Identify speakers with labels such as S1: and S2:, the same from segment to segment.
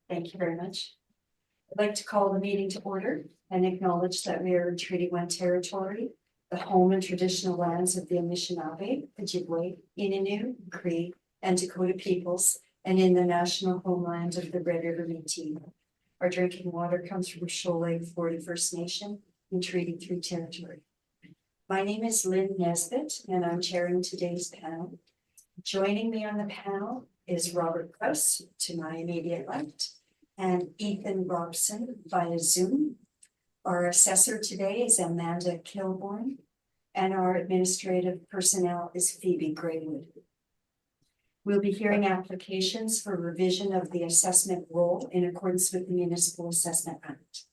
S1: Thank you very much. I'd like to call the meeting to order and acknowledge that we are in Treaty 1 territory, the home and traditional lands of the Anishinaabe, Ojibwe, Innu, Cree, and Dakota peoples, and in the national homeland of the Red River Métis. Our drinking water comes from Shoal Lake 40 First Nation in Treaty 3 territory. My name is Lynn Nesbitt, and I'm chairing today's panel. Joining me on the panel is Robert Krause to my immediate left, and Ethan Robson via Zoom. Our assessor today is Amanda Kilbourne, and our administrative personnel is Phoebe Graywood. We'll be hearing applications for revision of the assessment role in accordance with the Municipal Assessment Act.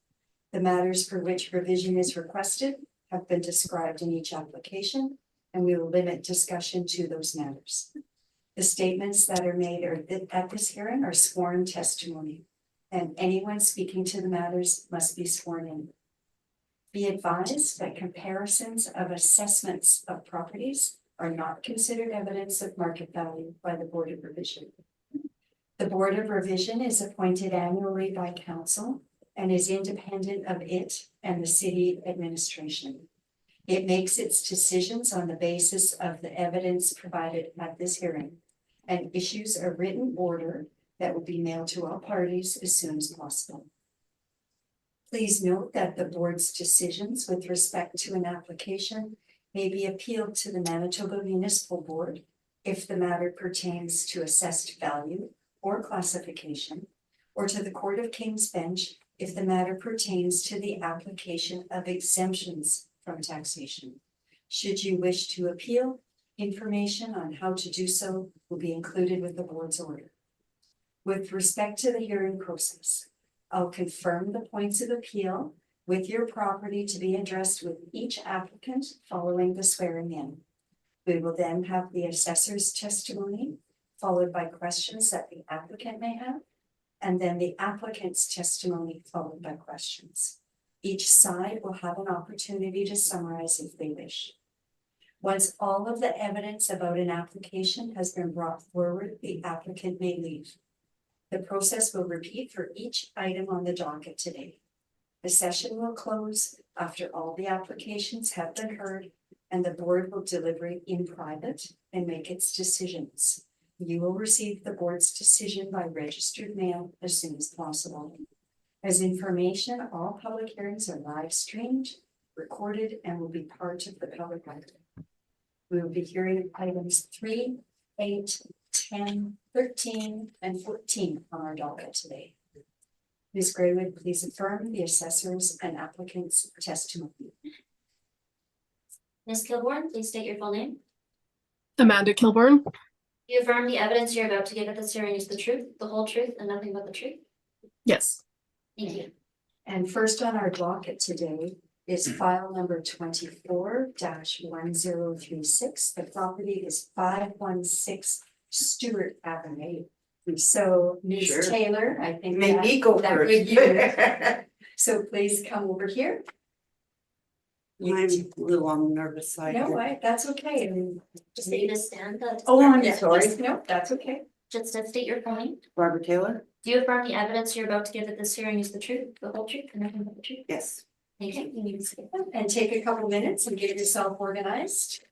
S1: The matters for which revision is requested have been described in each application, and we will limit discussion to those matters. The statements that are made at this hearing are sworn testimony, and anyone speaking to the matters must be sworn in. Be advised that comparisons of assessments of properties are not considered evidence of market value by the Board of Revision. The Board of Revision is appointed annually by Council and is independent of it and the City Administration. It makes its decisions on the basis of the evidence provided at this hearing and issues a written order that will be mailed to all parties as soon as possible. Please note that the Board's decisions with respect to an application may be appealed to the Manitoba Municipal Board if the matter pertains to assessed value or classification, or to the Court of King's Bench if the matter pertains to the application of exemptions from taxation. Should you wish to appeal, information on how to do so will be included with the Board's order. With respect to the hearing process, I'll confirm the points of appeal with your property to be addressed with each applicant following the swearing in. We will then have the assessor's testimony, followed by questions that the applicant may have, and then the applicant's testimony followed by questions. Each side will have an opportunity to summarize if they wish. Once all of the evidence about an application has been brought forward, the applicant may leave. The process will repeat for each item on the docket today. The session will close after all the applications have been heard, and the Board will deliberate in private and make its decisions. You will receive the Board's decision by registered mail as soon as possible. As information, all public hearings are live streamed, recorded, and will be part of the public record. We will be hearing items 3, 8, 10, 13, and 14 on our docket today. Ms. Graywood, please affirm the assessor's and applicant's testimony.
S2: Ms. Kilbourne, please state your full name.
S3: Amanda Kilbourne.
S2: You affirm the evidence you're about to give at this hearing is the truth, the whole truth, and nothing but the truth?
S3: Yes.
S2: Thank you.
S1: And first on our docket today is file number 24-1036. The property is 516 Stewart Avenue. So Ms.
S4: Sure.
S1: Taylor, I think
S4: Make me go
S1: that
S4: first.
S1: would you. So please come over here.
S4: I'm a little on the nervous side.
S1: No,
S4: here.
S1: that's okay. I mean,
S2: Just need to stand.
S4: Oh, I'm
S1: yeah,
S4: sorry.
S1: No, that's okay.
S2: Just state your full name.
S4: Barbara Taylor?
S2: Do you affirm the evidence you're about to give at this hearing is the truth, the whole truth, and nothing but the truth?
S4: Yes.
S2: Thank you. You need to say that.
S1: And take a couple minutes and get yourself organized.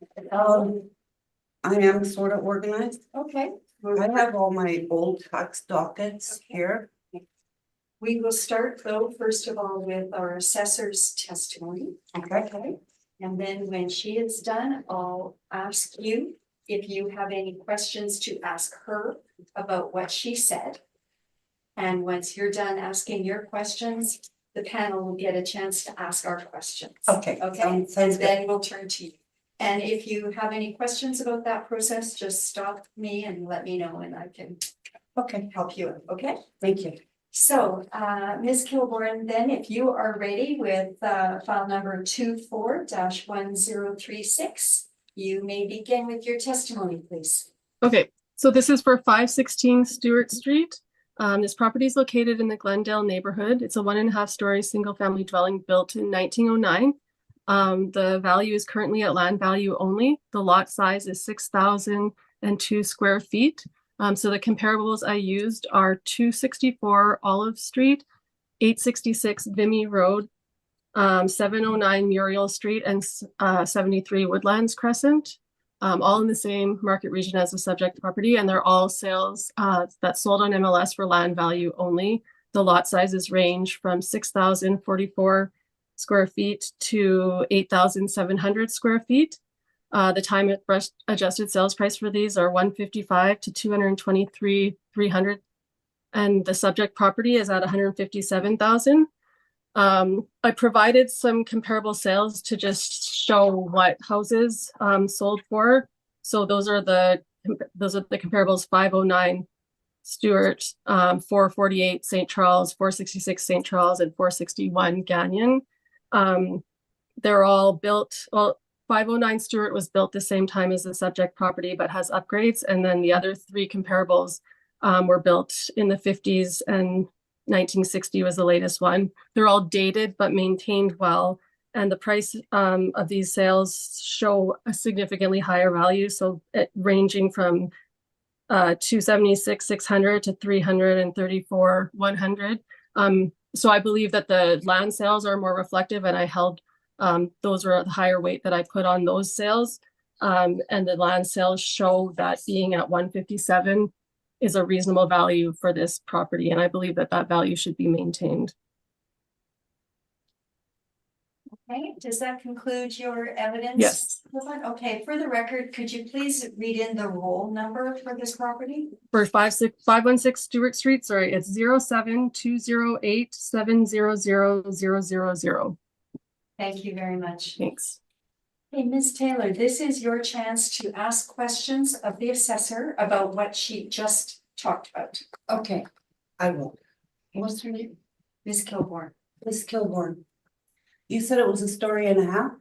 S4: I am sort of organized.
S1: Okay.
S4: I have all my old tax dockets here.
S1: We will start though, first of all, with our assessor's testimony.
S4: Okay.
S1: And then when she is done, I'll ask you if you have any questions to ask her about what she said. And once you're done asking your questions, the panel will get a chance to ask our questions.
S4: Okay.
S1: Okay,
S4: Sounds
S1: and
S4: good.
S1: then we'll turn to you. And if you have any questions about that process, just stop me and let me know and I can help you out, okay?
S4: Thank you.
S1: So, Ms. Kilbourne, then if you are ready with file number 24-1036, you may begin with your testimony, please.
S3: Okay, so this is for 516 Stewart Street. This property is located in the Glendale neighborhood. It's a 1.5-story single-family dwelling built in 1909. The value is currently at land value only. The lot size is 6,002 square feet. So the comparables I used are 264 Olive Street, 866 Vimy Road, 709 Muriel Street, and 73 Woodlands Crescent, all in the same market region as the subject property, and they're all sales that sold on MLS for land value only. The lot sizes range from 6,044 square feet to 8,700 square feet. The time adjusted sales price for these are 155 to 223,300, and the subject property is at 157,000. I provided some comparable sales to just show what houses sold for. So those are the comparables: 509 Stewart, 448 St. Charles, 466 St. Charles, and 461 Gagnon. They're all built, well, 509 Stewart was built the same time as the subject property, but has upgrades. And then the other three comparables were built in the 50s, and 1960 was the latest one. They're all dated, but maintained well. And the price of these sales show a significantly higher value. So ranging from 276,600 to 334,100. So I believe that the land sales are more reflective, and I held those were the higher weight that I put on those sales. And the land sales show that being at 157 is a reasonable value for this property, and I believe that that value should be maintained.
S1: Okay, does that conclude your evidence?
S3: Yes.
S1: Okay, for the record, could you please read in the roll number for this property?
S3: For 516 Stewart Street, sorry, it's 07-208-700-000.
S1: Thank you very much.
S3: Thanks.
S1: Hey, Ms. Taylor, this is your chance to ask questions of the assessor about what she just talked about.
S4: Okay, I will. What's her name?
S1: Ms. Kilborn.
S4: Miss Kilborn. You said it was a story and a half?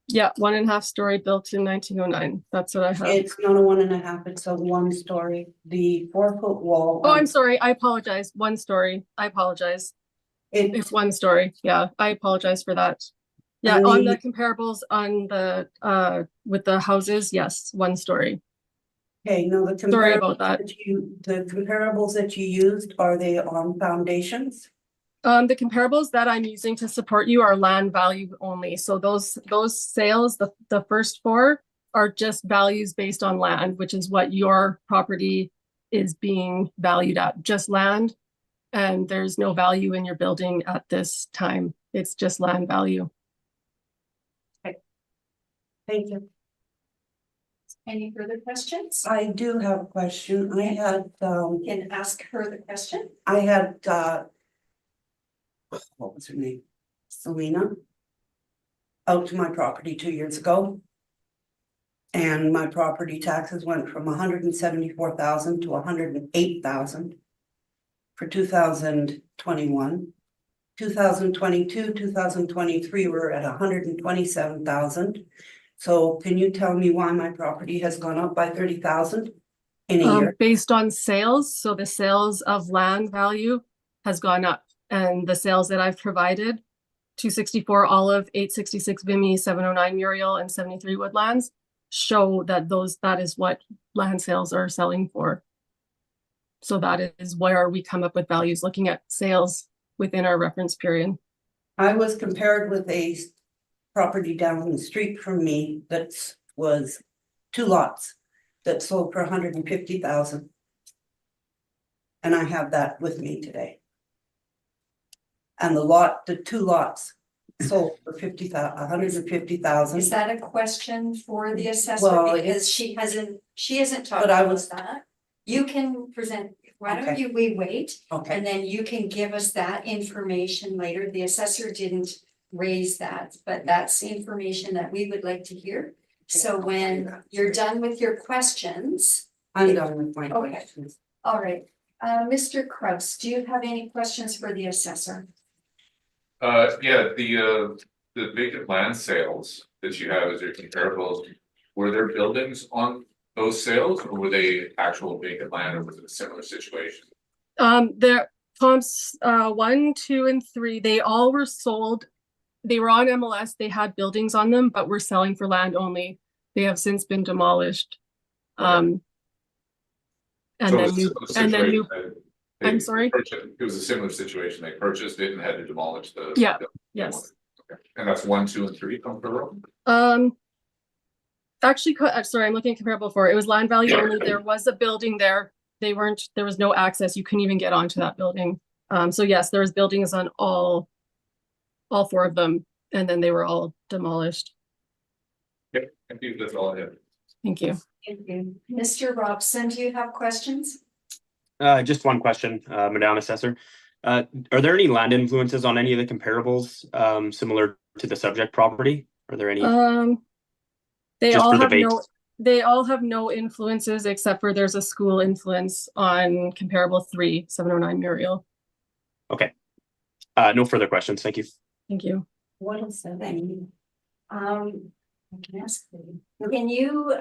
S3: Yeah, 1.5 story built in 1909. That's what I have.
S4: It's not a 1.5, it's a 1 story. The 4-foot wall.
S3: Oh, I'm sorry. I apologize. 1 story. I apologize. It's 1 story. Yeah, I apologize for that. Yeah,
S4: And
S3: on
S4: the-
S3: the comparables on the with the houses, yes, 1 story.
S4: Okay, no, the
S3: Sorry about that.
S4: The comparables that you used, are they on foundations?
S3: The comparables that I'm using to support you are land value only. So those sales, the first 4 are just values based on land, which is what your property is being valued at, just land. And there's no value in your building at this time. It's just land value.
S4: Thank you.
S1: Any further questions?
S4: I do have a question. I had,
S1: You can ask her the question.
S4: what was her name? Selena. Out to my property 2 years ago. And my property taxes went from 174,000 to 108,000 for 2021. 2022, 2023, we're at 127,000. So can you tell me why my property has gone up by 30,000 in a year?
S3: Based on sales, so the sales of land value has gone up, and the sales that I've provided, 264 Olive, 866 Vimy, 709 Muriel, and 73 Woodlands, show that that is what land sales are selling for. So that is where we come up with values, looking at sales within our reference period.
S4: I was compared with a property down the street from me that was 2 lots that sold for 150,000. And I have that with me today. And the 2 lots sold for 150,000.
S1: Is that a question for the assessor?
S4: Well,
S1: Because she hasn't talked
S4: But I
S1: about
S4: was-
S1: that. You can present, why don't
S4: Okay.
S1: we wait?
S4: Okay,
S1: And then you can give us that information later. The assessor didn't raise that, but that's the information that we would like to hear. So when you're done with your questions,
S4: I'm done with my
S1: Okay.
S4: questions.
S1: all right. Mr. Kraus, do you have any questions for the assessor?
S5: Yeah, the vacant land sales that you have as your comparables, were there buildings on those sales, or were they actual vacant land, or was it a similar situation?
S3: Their comps 1, 2, and 3, they all were sold. They were on MLS, they had buildings on them, but were selling for land only. They have since been demolished.
S5: Okay.
S3: And
S5: So
S3: then
S5: it's a
S3: new,
S5: similar
S3: and then new,
S5: situation. They
S3: I'm sorry?
S5: It was a similar situation. They purchased it and had to demolish the.
S3: Yeah,
S5: the-
S3: yes.
S5: Okay. And that's 1, 2, and 3 comparable?
S3: Actually, sorry, I'm looking at comparable for, it was land value only. There was a building there. There was no access. You couldn't even get onto that building. So yes, there was buildings on all 4 of them, and then they were all demolished.
S5: Yep, thank you, that's all I have.
S3: Thank you.
S1: Thank you. Mr. Robson, do you have questions?
S6: Just one question, Madam Assessor. Are there any land influences on any of the comparables, similar to the subject property? Are there any?
S3: They
S6: Just
S3: all
S6: for the
S3: have
S6: base?
S3: they all have no influences except for there's a school influence on comparable 3, 709 Muriel.
S6: Okay. No further questions. Thank you.
S3: Thank you.
S1: What is that? Thank you. I can ask you. Can you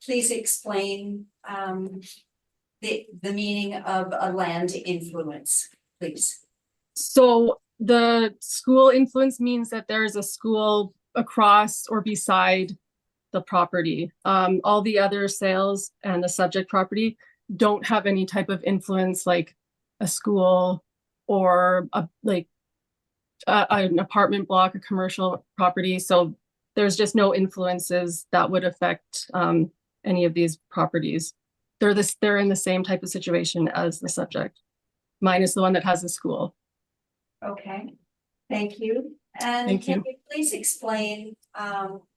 S1: please explain the meaning of a land influence, please?
S3: So the school influence means that there is a school across or beside the property. All the other sales and the subject property don't have any type of influence like a school or an apartment block, a commercial property. So there's just no influences that would affect any of these properties. They're in the same type of situation as the subject, minus the one that has a school.
S1: Okay, thank you. And
S3: Thank
S1: can
S3: you.
S1: you please explain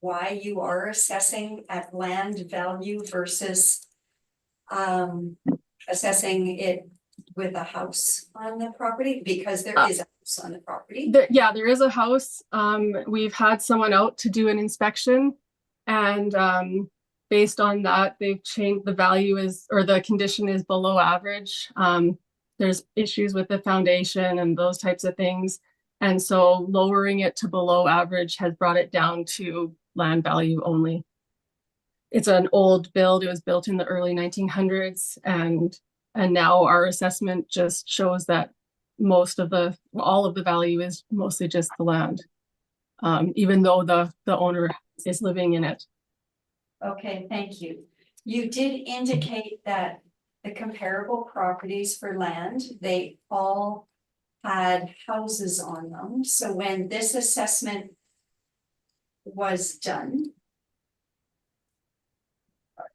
S1: why you are assessing at land value versus assessing it with a house on the property? Because there is a house on the property.
S3: There is a house. We've had someone out to do an inspection, and based on that, they've changed the value or the condition is below average. There's issues with the foundation and those types of things. And so lowering it to below average has brought it down to land value only. It's an old build. It was built in the early 1900s, and now our assessment just shows that all of the value is mostly just the land, even though the owner is living in it.
S1: Okay, thank you. You did indicate that the comparable properties for land, they all had houses on them. So when this assessment was done,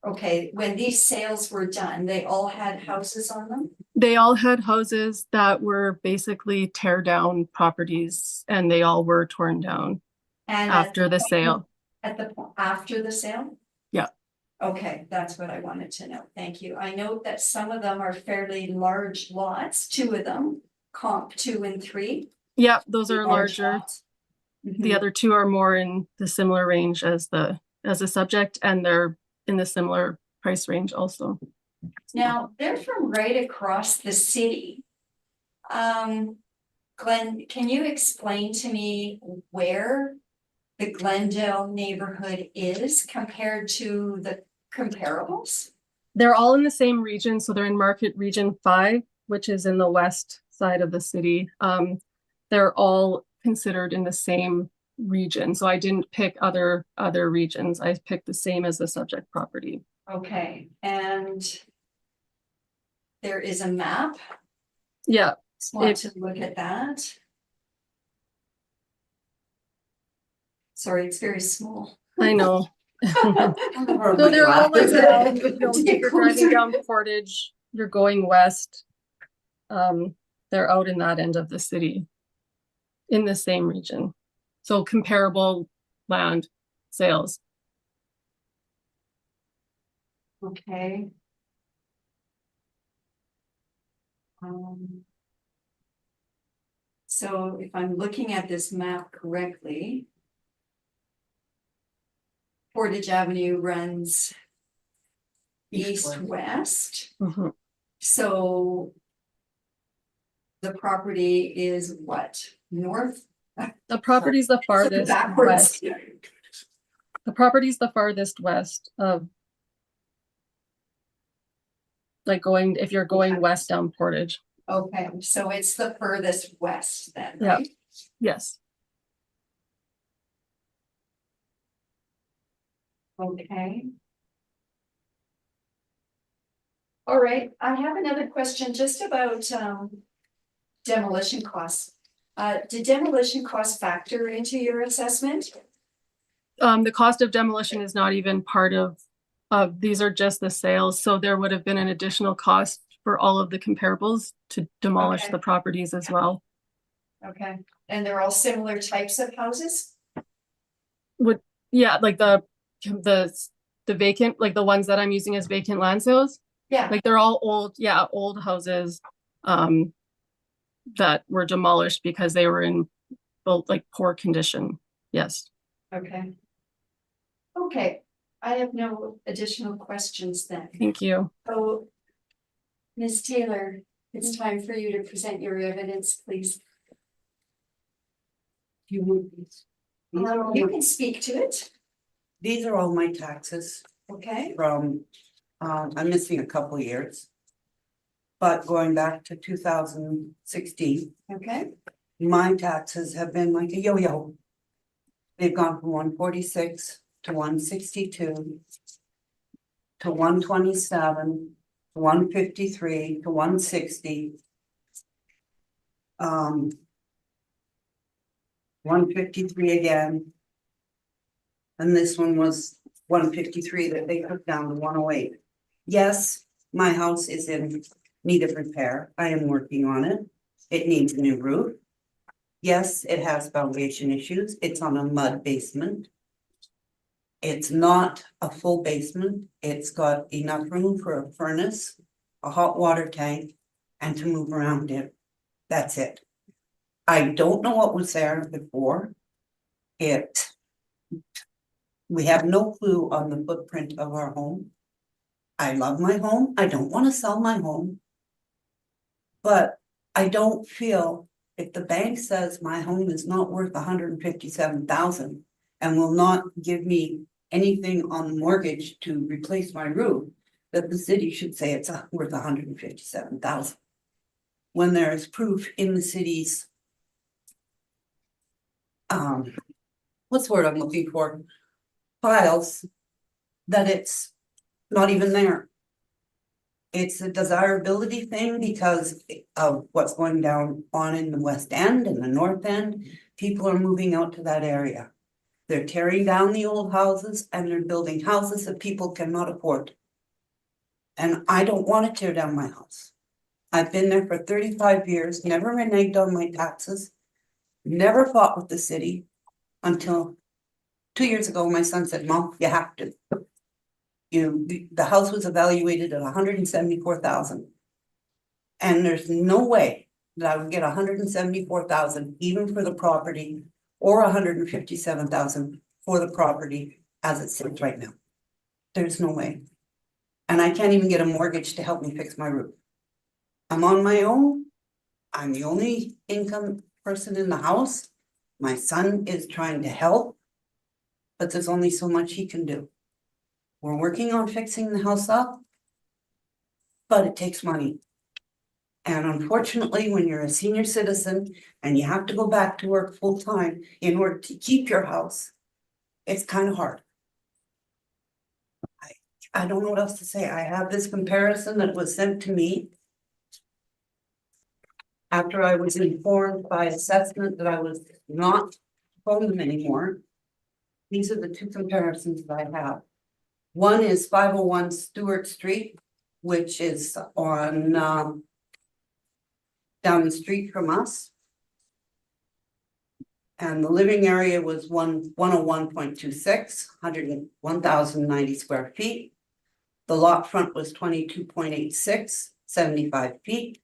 S1: okay, when these sales were done, they all had houses on them?
S3: They all had houses that were basically tear down properties, and they all were torn down
S1: And
S3: after the sale.
S1: After the sale?
S3: Yeah.
S1: Okay, that's what I wanted to know. Thank you. I note that some of them are fairly large lots, 2 of them, comp 2 and 3.
S3: Yeah, those are
S1: large
S3: larger.
S1: lots.
S3: The other 2 are more in the similar range as the subject, and they're in the similar price range also.
S1: Now, they're from right across the city. Glenn, can you explain to me where the Glendale neighborhood is compared to the comparables?
S3: They're all in the same region, so they're in Market Region 5, which is in the west side of the city. They're all considered in the same region, so I didn't pick other regions. I picked the same as the subject property.
S1: Okay, and there is a map.
S3: Yeah,
S1: Just want to look at that. Sorry, it's very small.
S3: I know.
S4: So
S3: So they're all like that. If you're driving down Portage, you're going west. They're out in that end of the city, in the same region. So comparable land sales.
S1: Okay. So if I'm looking at this map correctly, Portage Avenue runs east-west.
S3: Mhm.
S1: So the property is what, north?
S3: The property's the farthest
S1: Backwards.
S3: west. The property's the farthest west of, like, if you're going west down Portage.
S1: Okay, so it's the furthest west then,
S3: Yeah.
S1: right?
S3: Yes.
S1: Okay. All right, I have another question just about demolition costs. Did demolition costs factor into your assessment?
S3: The cost of demolition is not even part of, these are just the sales, so there would have been an additional cost for all of the comparables to demolish
S1: Okay.
S3: the properties as well.
S1: Okay, and they're all similar types of houses?
S3: Yeah, like the vacant, like the ones that I'm using as vacant land sales,
S1: Yeah,
S3: like they're all old, yeah, old houses, that were demolished because they were in both like poor condition. Yes.
S1: okay. Okay, I have no additional questions then.
S3: Thank you.
S1: So, Ms. Taylor, it's time for you to present your evidence, please.
S4: You would.
S1: You can speak to it,
S4: These are all my taxes
S1: okay?
S4: from, I'm missing a couple years. But going back to 2016,
S1: Okay,
S4: my taxes have been like a yo-yo. They've gone from 146 to 162 to 127 to 153 to 160. 153 again. And this one was 153 that they took down to 108. Yes, my house is in need of repair. I am working on it. It needs a new roof. Yes, it has foundation issues. It's on a mud basement. It's not a full basement. It's got enough room for a furnace, a hot water tank, and to move around in. That's it. I don't know what was there before. We have no clue on the footprint of our home. I love my home. I don't want to sell my home. But I don't feel if the bank says my home is not worth 157,000 and will not give me anything on the mortgage to replace my roof, that the city should say it's worth 157,000. When there is proof in the city's what's the word I'm looking for? Files that it's not even there. It's a desirability thing because of what's going on in the West End and the North End. People are moving out to that area. They're tearing down the old houses and they're building houses that people cannot afford. And I don't want to tear down my house. I've been there for 35 years, never reneged on my taxes, never fought with the city until 2 years ago, my son said, "Mom, you have to." The house was evaluated at 174,000. And there's no way that I would get 174,000 even for the property or 157,000 for the property as it sits right now. There's no way. And I can't even get a mortgage to help me fix my roof. I'm on my own. I'm the only income person in the house. My son is trying to help, but there's only so much he can do. We're working on fixing the house up, but it takes money. And unfortunately, when you're a senior citizen and you have to go back to work full time in order to keep your house, it's kind of hard. I don't know what else to say. I have this comparison that was sent to me after I was informed by assessment that I was not home them anymore. These are the two comparisons that I have. One is 501 Stewart Street, which is on down the street from us. And the living area was 101.26, 101,090 square feet. The lot front was 22.86, 75 feet,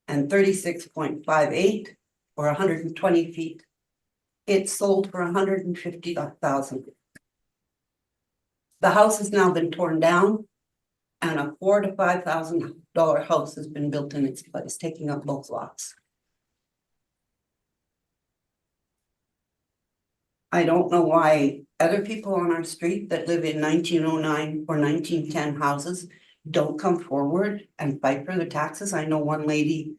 S4: and 36.58, or 120 feet. It sold for 150,000. The house has now been torn down, and a $4,000 to $5,000 house has been built in its place, taking up both lots. I don't know why other people on our street that live in 1909 or 1910 houses don't come forward and fight for their taxes. I know one lady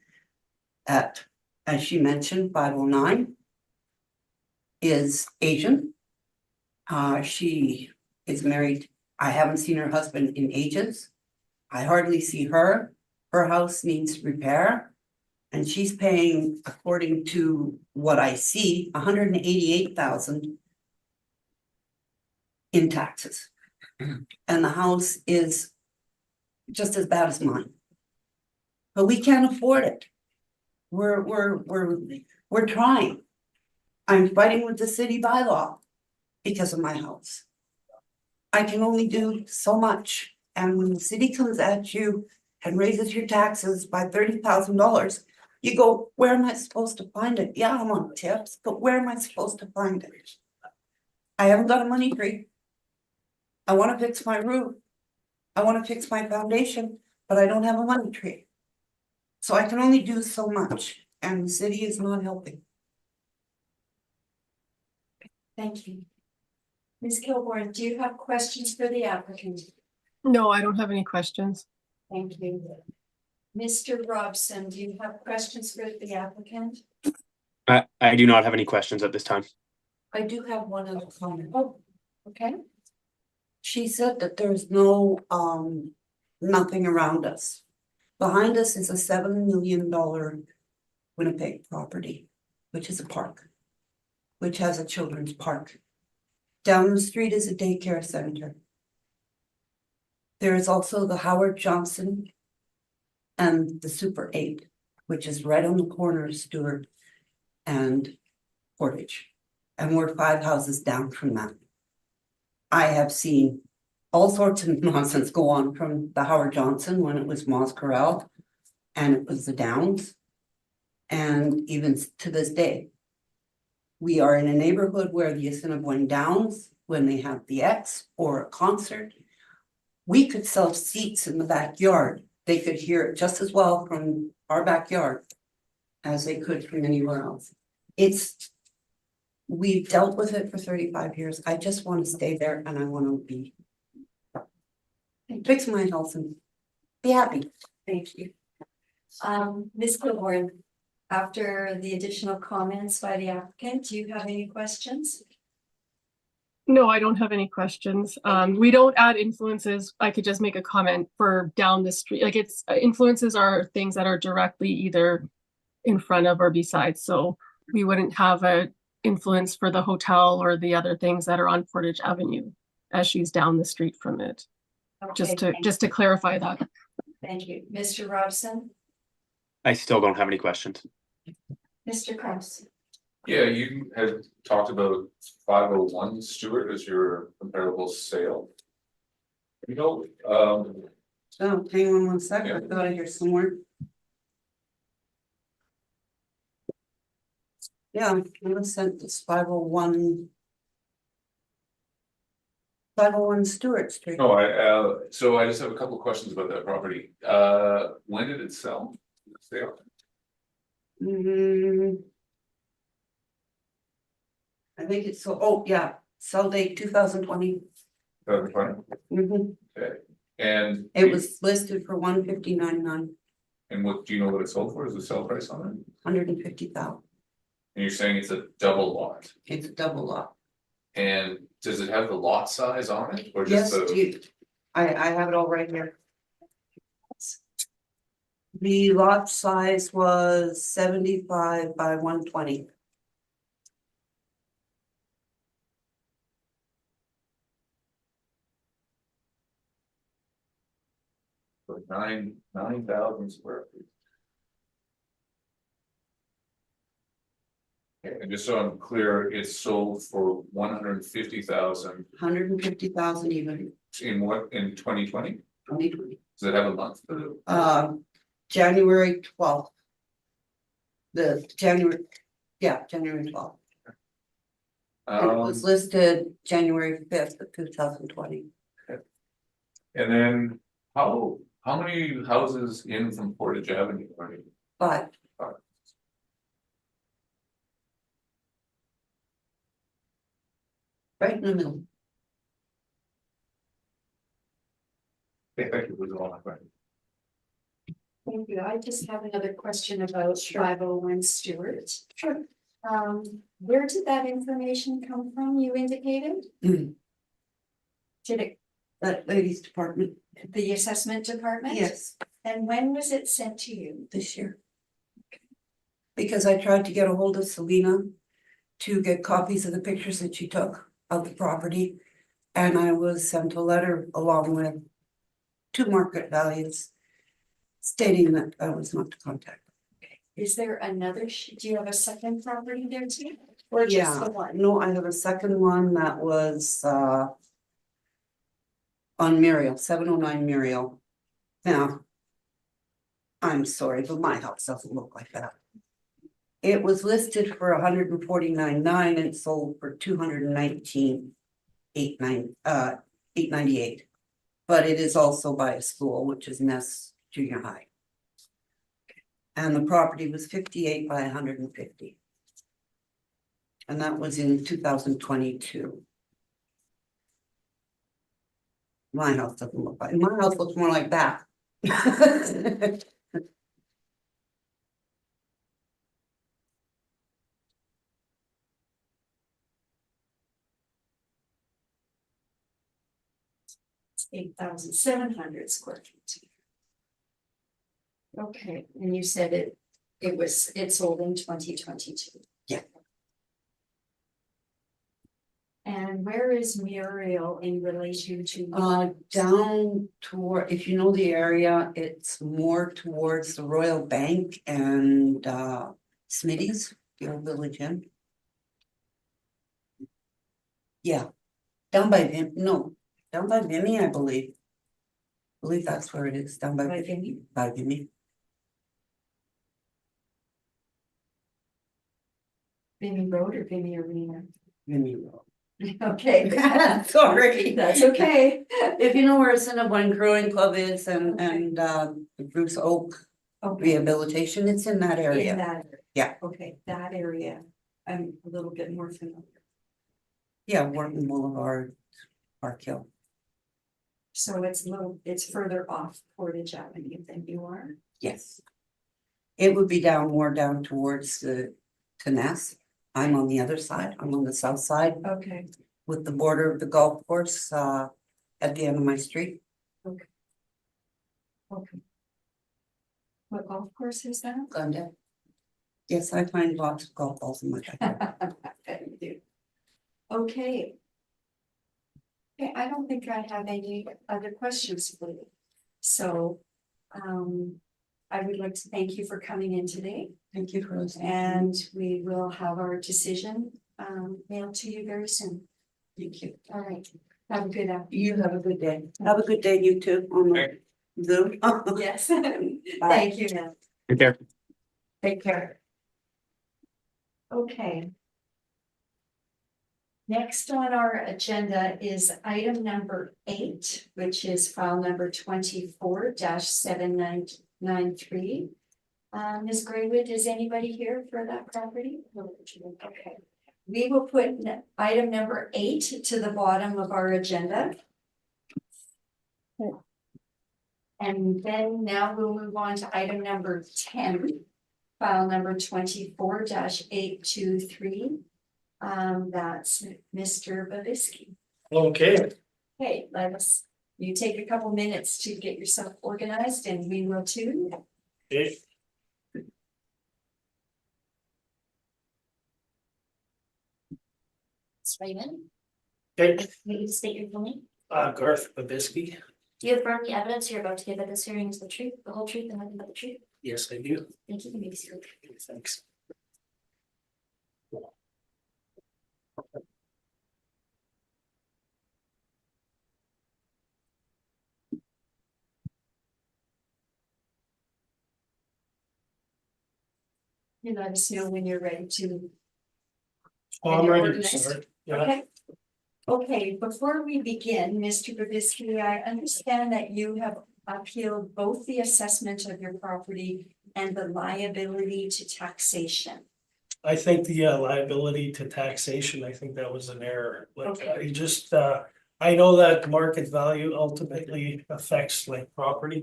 S4: at, as she mentioned, 509 is Asian. She is married. I haven't seen her husband in ages. I hardly see her. Her house needs repair. And she's paying, according to what I see, 188,000 in taxes. And the house is just as bad as mine. But we can't afford it. We're trying. I'm fighting with the city bylaw because of my house. I can only do so much, and when the city comes at you and raises your taxes by $30,000, you go, where am I supposed to find it? Yeah, I'm on tips, but where am I supposed to find it? I haven't got a money tree. I wanna fix my roof. I wanna fix my foundation, but I don't have a money tree. So I can only do so much, and the city is not helping.
S1: Thank you. Ms. Kilborn, do you have questions for the applicant?
S3: No, I don't have any questions.
S1: Thank you. Mr. Robson, do you have questions for the applicant?
S6: I do not have any questions at this time.
S4: I do have one other comment.
S1: Oh, okay.
S4: She said that there's no, nothing around us. Behind us is a $7 million Winnipeg property, which is a park, which has a children's park. Down the street is a daycare center. There is also the Howard Johnson and the Super 8, which is right on the corner of Stewart and Portage. And we're 5 houses down from that. I have seen all sorts of nonsense go on from the Howard Johnson when it was Moss Corral and it was the Downs. And even to this day, we are in a neighborhood where the Assiniboine Downs, when they have the X or a concert, we could sell seats in the backyard. They could hear it just as well from our backyard as they could from anywhere else. We've dealt with it for 35 years. I just want to stay there and I want to fix my health and be happy.
S1: Thank you. Ms. Kilborn, after the additional comments by the applicant, do you have any questions?
S3: No, I don't have any questions. We don't add influences. I could just make a comment for down the street. Like it's influences are things that are directly either in front of or beside. So we wouldn't have a influence for the hotel or the other things that are on Portage Avenue as she's down the street from it.
S1: Okay,
S3: Just to clarify that.
S1: thank you. Mr. Robson,
S6: I still don't have any questions.
S1: Mr. Kraus.
S5: Yeah, you had talked about 501 Stewart as your comparable sale. You know,
S4: Oh, hang on one second.
S5: Yeah.
S4: I've got it here somewhere. Yeah, I'm gonna send this 501 Stewart Street.
S5: no, so I just have a couple of questions about that property. When did it sell? Sale?
S4: I think it's so, oh, yeah, sell date 2020.
S5: 2020? Okay, and.
S4: It was listed for 159,900.
S5: And what, do you know what it sold for? Is the sale price on it?
S4: 150,000.
S5: And you're saying it's a double lot?
S4: It's a double lot.
S5: And does it have the lot size on it or
S4: Yes,
S5: just the?
S4: I have it all right here. The lot size was 75 by 120.
S5: Nine thousand square feet. Okay, and just so I'm clear, it's sold for 150,000
S4: 150,000 even,
S5: in what, in 2020?
S4: 2020.
S5: Does it have a month?
S4: January 12th. January 12th. And it was listed January 5th of 2020.
S5: And then how many houses in from Portage Avenue are you?
S4: But right in the middle.
S5: Okay, thank you, those are all my questions.
S1: Thank you. I just have another question about 501 Stewart. Sure. Where did that information come from, you indicated? Did it,
S4: That ladies department,
S1: the assessment department?
S4: yes,
S1: And when was it sent to you?
S4: this year. Because I tried to get a hold of Selena to get copies of the pictures that she took of the property. And I was sent a letter along with 2 market values stating that I was not to contact.
S1: Is there another, do you have a second property there too? Or just
S4: Yeah,
S1: the one?
S4: no, I have a second one that was on Muriel, 709 Muriel. Now, I'm sorry, but my house doesn't look like that. It was listed for 149.9 and sold for 898. But it is also by a school, which is Ness Junior High. And the property was 58 by 150. And that was in 2022. My house doesn't look like, my house looks more like that.
S1: It's 8,700 square feet. Okay, and you said it sold in 2022.
S4: Yeah.
S1: And where is Muriel in relation to?
S4: Down toward, if you know the area, it's more towards the Royal Bank and Smitty's, the old village inn. Yeah, down by down by Vimy, I believe. I believe that's where it is, down by
S1: By Vimy?
S4: By Vimy.
S1: Vimy Road or Vimy Arena?
S4: Vimy Road.
S1: Okay.
S4: Sorry.
S1: That's okay.
S4: If you know where Assiniboine Growing Club is and the Bruce Oak
S1: Okay.
S4: Rehabilitation, it's in that
S1: In
S4: area.
S1: that.
S4: Yeah.
S1: Okay, that area, I'm a little bit more familiar.
S4: Yeah, Wharton Boulevard, Park Hill.
S1: So it's further off Portage Avenue than you are.
S4: Yes. It would be more down towards the Ness. I'm on the other side, I'm on the south side
S1: Okay.
S4: with the border of the golf course at the end of my street.
S1: Okay. What golf course is that?
S4: Glendale. Yes, I find lots of golf balls in my backyard.
S1: I bet you do. Okay. Okay, I don't think I have any other questions for you. So, I would like to thank you for coming in today,
S4: Thank you for listening.
S1: and we will have our decision mailed to you very soon.
S4: Thank you.
S1: All right, have a good afternoon.
S4: You have a good day. Have a good day, you too, on the Zoom.
S1: Yes, thank you, Nan.
S6: Take care.
S1: Take care. Okay. Next on our agenda is item number 8, which is file number 24-7993. Ms. Graywood, is anybody here for that property? Okay. We will put item number 8 to the bottom of our agenda. And then now we'll move on to item number 10, file number 24-823. That's Mr. Babisky.
S7: Okay,
S1: Okay, you take a couple minutes to get yourself organized and we will too.
S7: okay,
S2: Raymond,
S7: okay,
S2: maybe state your full name.
S7: Garth Babisky,
S2: Do you affirm the evidence you're about to give at this hearing is the truth, the whole truth, and nothing but the truth?
S7: yes, I do,
S2: Thank you, maybe seated.
S7: thanks.
S1: You let us know when you're ready to.
S7: Well, I'm ready to start, yeah,
S1: Okay. Okay, before we begin, Mr. Babisky, I understand that you have appealed both the assessment of your property and the liability to taxation.
S7: I think the liability to taxation, I think that was an error, like,
S1: Okay.
S7: you just, I know that market value ultimately affects like property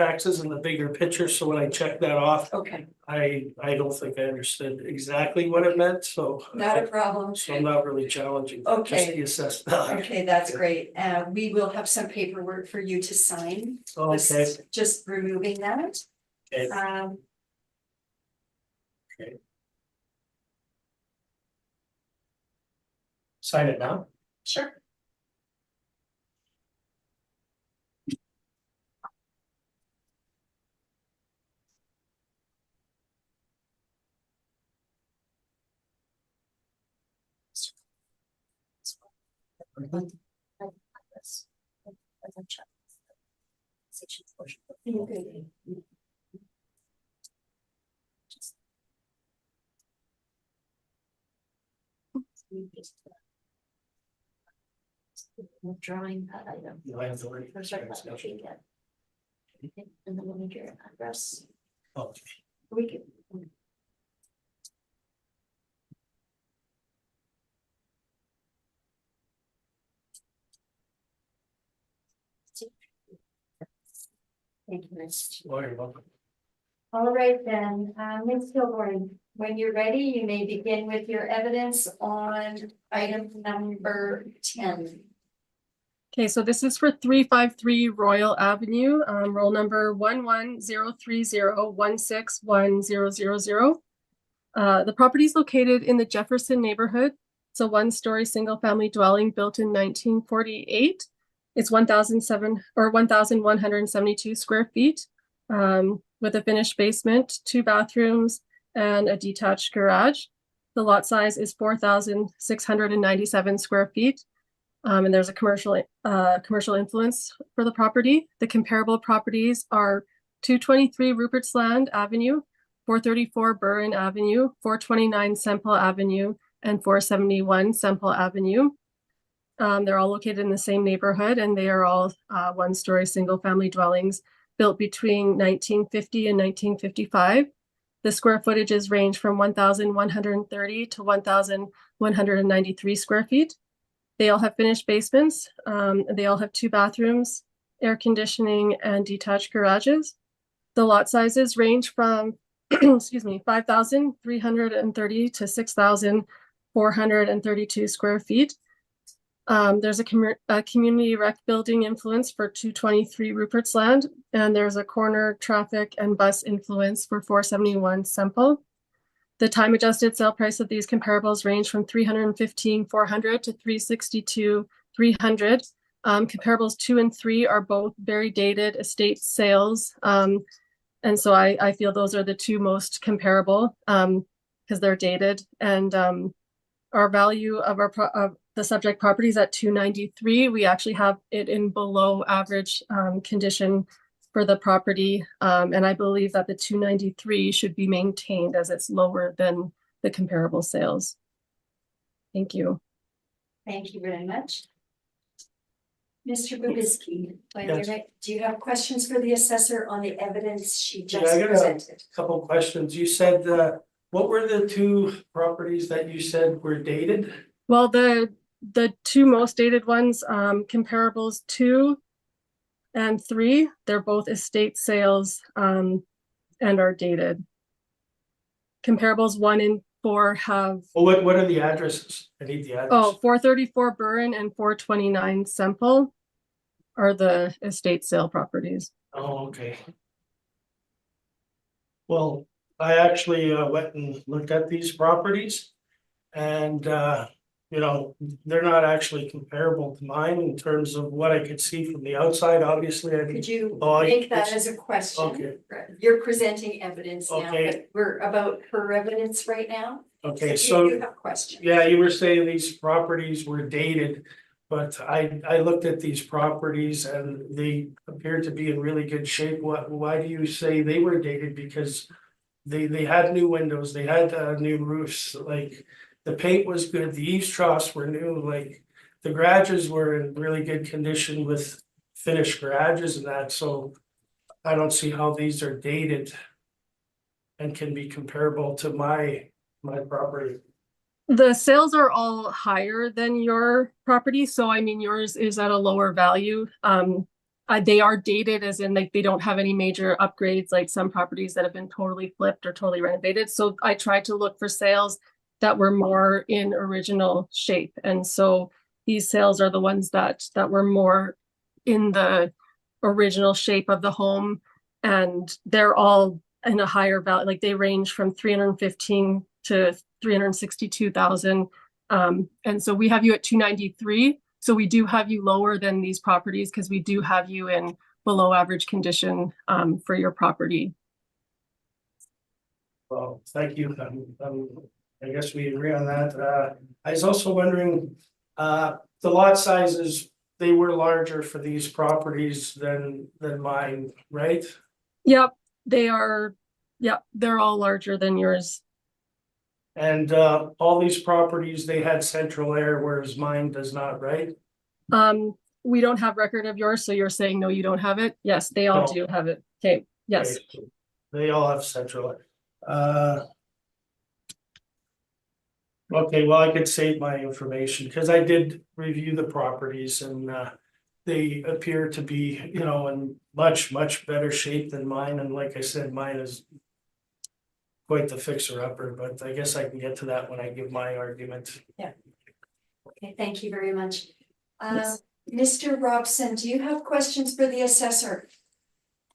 S7: taxes in the bigger picture, so when I checked that off,
S1: Okay,
S7: I don't think I understood exactly what it meant, so.
S1: not a problem.
S7: So I'm not really challenging.
S1: Okay.
S7: Just the assessed value.
S1: Okay, that's great. We will have some paperwork for you to sign.
S7: Okay,
S1: Just removing that.
S7: okay. Sign it now?
S1: Sure.
S2: Drawing that item.
S7: You have the word.
S2: Or sorry, not sheet yet. Okay, and then we'll need your address.
S7: Okay.
S2: We can. Thank you, Ms.
S7: Well, you're welcome.
S1: All right then, Ms. Kilborn, when you're ready, you may begin with your evidence on item number 10.
S3: Okay, so this is for 353 Royal Avenue, roll number 110301610000. The property is located in the Jefferson neighborhood. It's a one-story single-family dwelling built in 1948. It's 1,172 square feet, with a finished basement, 2 bathrooms, and a detached garage. The lot size is 4,697 square feet. And there's a commercial influence for the property. The comparable properties are 223 Rupert's Land Avenue, 434 Burren Avenue, 429 Semple Avenue, and 471 Semple Avenue. They're all located in the same neighborhood, and they are all one-story single-family dwellings built between 1950 and 1955. The square footages range from 1,130 to 1,193 square feet. They all have finished basements. They all have 2 bathrooms, air conditioning, and detached garages. The lot sizes range from, 5,330 to 6,432 square feet. There's a community rec building influence for 223 Rupert's Land, and there's a corner traffic and bus influence for 471 Semple. The time adjusted sale price of these comparables range from $315,400 to $362,300. Comparables 2 and 3 are both very dated estate sales. And so I feel those are the 2 most comparable because they're dated. And our value of the subject property is at $293. We actually have it in below average condition for the property, and I believe that the $293 should be maintained as it's lower than the comparable sales. Thank you.
S1: Thank you very much. Mr. Babisky, when you're
S7: Yes.
S1: ready, do you have questions for the assessor on the evidence she
S7: Yeah,
S1: just
S7: I got
S1: presented?
S7: a couple of questions. You said, what were the 2 properties that you said were dated?
S3: Well, the 2 most dated ones, comparables 2 and 3, they're both estate sales and are dated. Comparables 1 and 4 have
S7: Well, what are the addresses? I need the address.
S3: 434 Burren and 429 Semple are the estate sale properties.
S7: Oh, okay. Well, I actually went and looked at these properties. And they're not actually comparable to mine in terms of what I could see from the outside, obviously.
S1: Could you
S7: Oh,
S1: make that
S7: it's-
S1: as a question?
S7: Okay.
S1: You're presenting evidence now,
S7: Okay.
S1: but we're about her evidence right now.
S7: Okay,
S1: So you
S7: so,
S1: have questions.
S7: yeah, you were saying these properties were dated. But I looked at these properties and they appeared to be in really good shape. Why do you say they were dated? Because they had new windows, they had new roofs, like the paint was good, the eaves troughs were new, like the garages were in really good condition with finished garages and that, so I don't see how these are dated and can be comparable to my property.
S3: The sales are all higher than your property, so I mean, yours is at a lower value. They are dated as in like they don't have any major upgrades, like some properties that have been totally flipped or totally renovated. So I tried to look for sales that were more in original shape. And so these sales are the ones that were more in the original shape of the home. And they're all in a higher value, like they range from 315 to 362,000. And so we have you at 293. So we do have you lower than these properties because we do have you in below average condition for your property.
S7: Well, thank you. I guess we agree on that. I was also wondering, the lot sizes, they were larger for these properties than mine, right?
S3: Yep, they are. Yep, they're all larger than yours.
S7: And all these properties, they had central air, whereas mine does not, right?
S3: We don't have record of yours, so you're saying no, you don't have it? Yes, they all
S7: No.
S3: do have it. Okay, yes.
S7: Okay, they all have central air. Okay, well, I could save my information because I did review the properties and they appear to be, you know, in much better shape than mine. And like I said, mine is quite the fixer-upper, but I guess I can get to that when I give my argument.
S1: Okay, thank you very much.
S3: Yes.
S1: Mr. Robson, do you have questions for the assessor?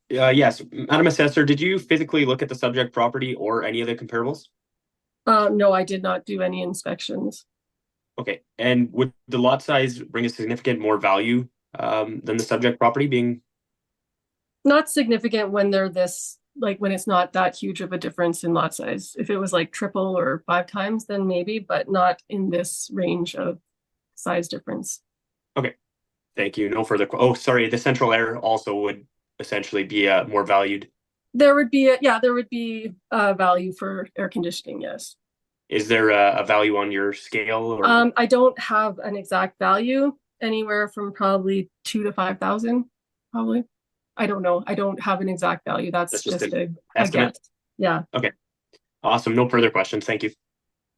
S6: Yes, Madam Assessor, did you physically look at the subject property or any of the comparables?
S3: No, I did not do any inspections.
S6: Okay, and would the lot size bring a significant more value than the subject property being?
S3: Not significant when they're this, like when it's not that huge of a difference in lot size. If it was like triple or 5 times, then maybe, but not in this range of size difference.
S6: Okay, thank you. No further. Oh, sorry. The central air also would essentially be more valued.
S3: There would be a value for air conditioning, yes.
S6: Is there a value on your scale? Or?
S3: I don't have an exact value, anywhere from probably 2,000 to 5,000, probably. I don't know. I don't have an exact value. That's just a
S6: estimate.
S3: guess. Yeah.
S6: Okay. Awesome. No further questions. Thank you.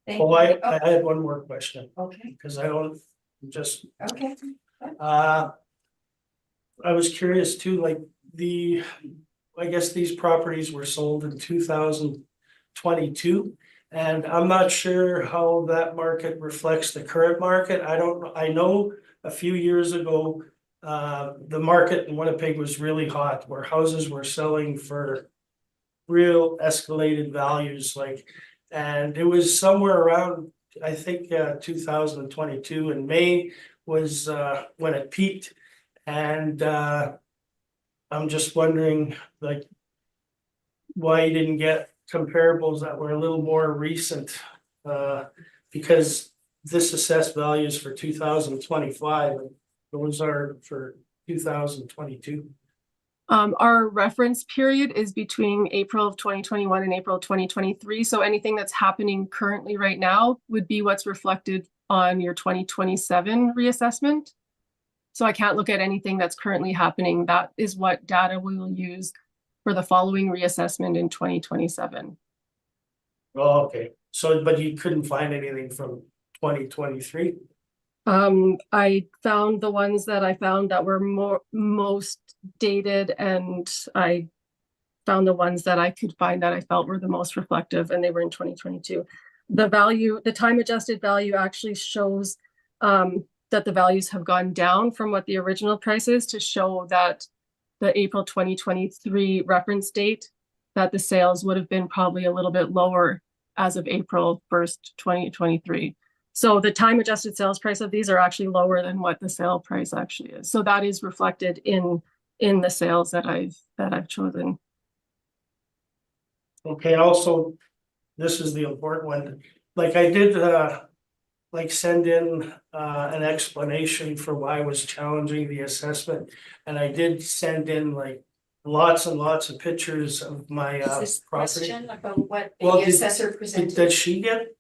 S1: Thank
S7: Oh,
S1: you.
S7: I had one more question
S1: Okay,
S7: because I don't just,
S1: okay.
S7: I was curious too, like I guess these properties were sold in 2022. And I'm not sure how that market reflects the current market. I know a few years ago, the market in Winnipeg was really hot, where houses were selling for real escalated values, like, and it was somewhere around, I think, 2022 in May was when it peaked. And I'm just wondering, like, why you didn't get comparables that were a little more recent, because this assessed values for 2025, and those are for 2022.
S3: Our reference period is between April of 2021 and April of 2023. So anything that's happening currently right now would be what's reflected on your 2027 reassessment. So I can't look at anything that's currently happening. That is what data we will use for the following reassessment in 2027.
S7: Oh, okay. So, but you couldn't find anything from 2023?
S3: I found the ones that I found that were most dated, and I found the ones that I could find that I felt were the most reflective, and they were in 2022. The time adjusted value actually shows that the values have gone down from what the original price is, to show that the April 2023 reference date, that the sales would have been probably a little bit lower as of April 1st, 2023. So the time adjusted sales price of these are actually lower than what the sale price actually is. So that is reflected in the sales that I've chosen.
S7: Okay, also, this is the important one. Like, I did like send in an explanation for why I was challenging the assessment. And I did send in like lots and lots of pictures of my
S1: Is this
S7: property.
S1: question about what
S7: Well,
S1: the assessor presented?
S7: Did she get,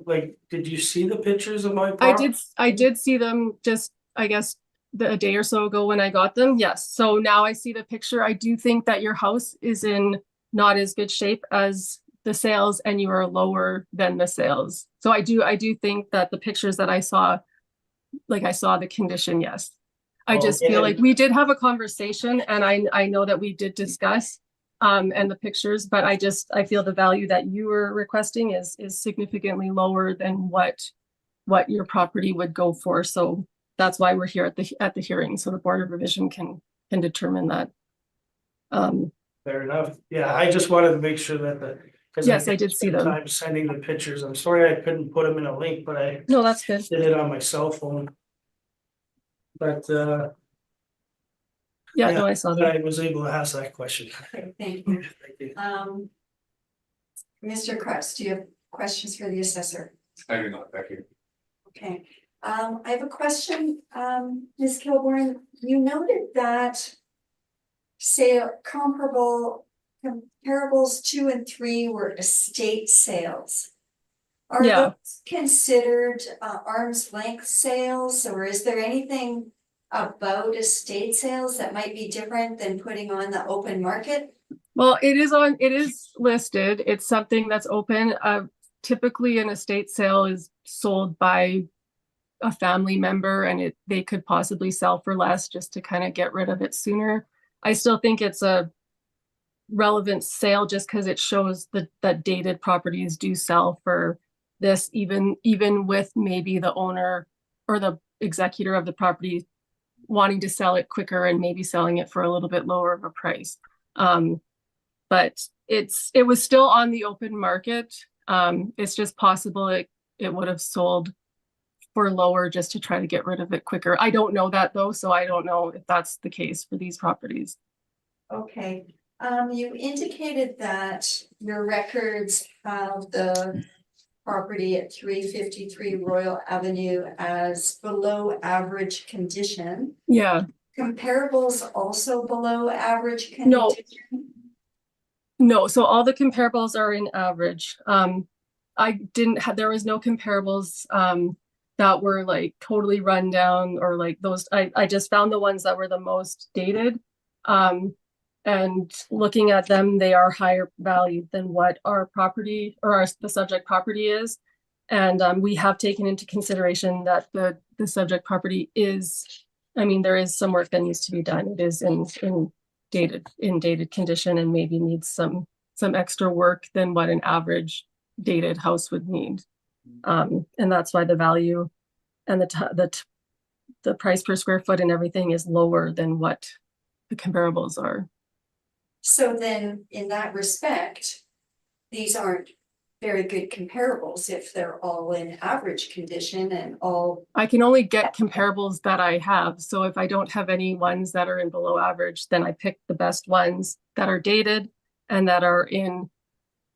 S7: like, did you see the pictures of my property?
S3: I did see them just, I guess, a day or so ago when I got them. Yes. So now I see the picture. I do think that your house is in not as good shape as the sales, and you are lower than the sales. So I do think that the pictures that I saw, like I saw the condition, yes. I
S7: Oh,
S3: just feel
S7: yeah.
S3: like we did have a conversation and I know that we did discuss and the pictures, but I feel the value that you were requesting is significantly lower than what your property would go for. So that's why we're here at the hearing, so the Board of Revision can determine that.
S7: Fair enough. Yeah, I just wanted to make sure that the. 'Cause
S3: Yes, I did see
S7: spent
S3: them.
S7: Time sending the pictures. I'm sorry I couldn't put them in a link, but I
S3: No, that's good.
S7: did it on my cell phone. But
S3: Yeah,
S7: yeah,
S3: no, I saw that.
S7: I was able to ask that question.
S1: Okay, thank you.
S7: Thank you.
S1: Mr. Krebs, do you have questions for the assessor?
S5: I do not, thank you.
S1: Okay, I have a question, Ms. Kilborn, you noted that comparables 2 and 3 were estate sales. Are
S3: Yeah.
S1: those considered arm's length sales, or is there anything about estate sales that might be different than putting on the open market?
S3: Well, it is listed. It's something that's open. Typically an estate sale is sold by a family member and they could possibly sell for less just to kind of get rid of it sooner. I still think it's a relevant sale just because it shows that dated properties do sell for this, even with maybe the owner or the executor of the property wanting to sell it quicker and maybe selling it for a little bit lower of a price. But it was still on the open market. It's just possible it would have sold for lower just to try to get rid of it quicker. I don't know that though, so I don't know if that's the case for these properties.
S1: Okay, you indicated that your records have the property at 353 Royal Avenue as below average condition.
S3: Yeah.
S1: Comparables also below average condition?
S3: No. No, so all the comparables are in average. There was no comparables that were like totally run down or like those. I just found the ones that were the most dated. And looking at them, they are higher value than what our property or the subject property is. And we have taken into consideration that the subject property is, I mean, there is some work that needs to be done. It is in dated condition and maybe needs some extra work than what an average dated house would need. And that's why the value and the price per square foot and everything is lower than what the comparables are.
S1: So then, in that respect, these aren't very good comparables if they're all in average condition and all.
S3: I can only get comparables that I have. So if I don't have any ones that are in below average, then I pick the best ones that are dated and that are in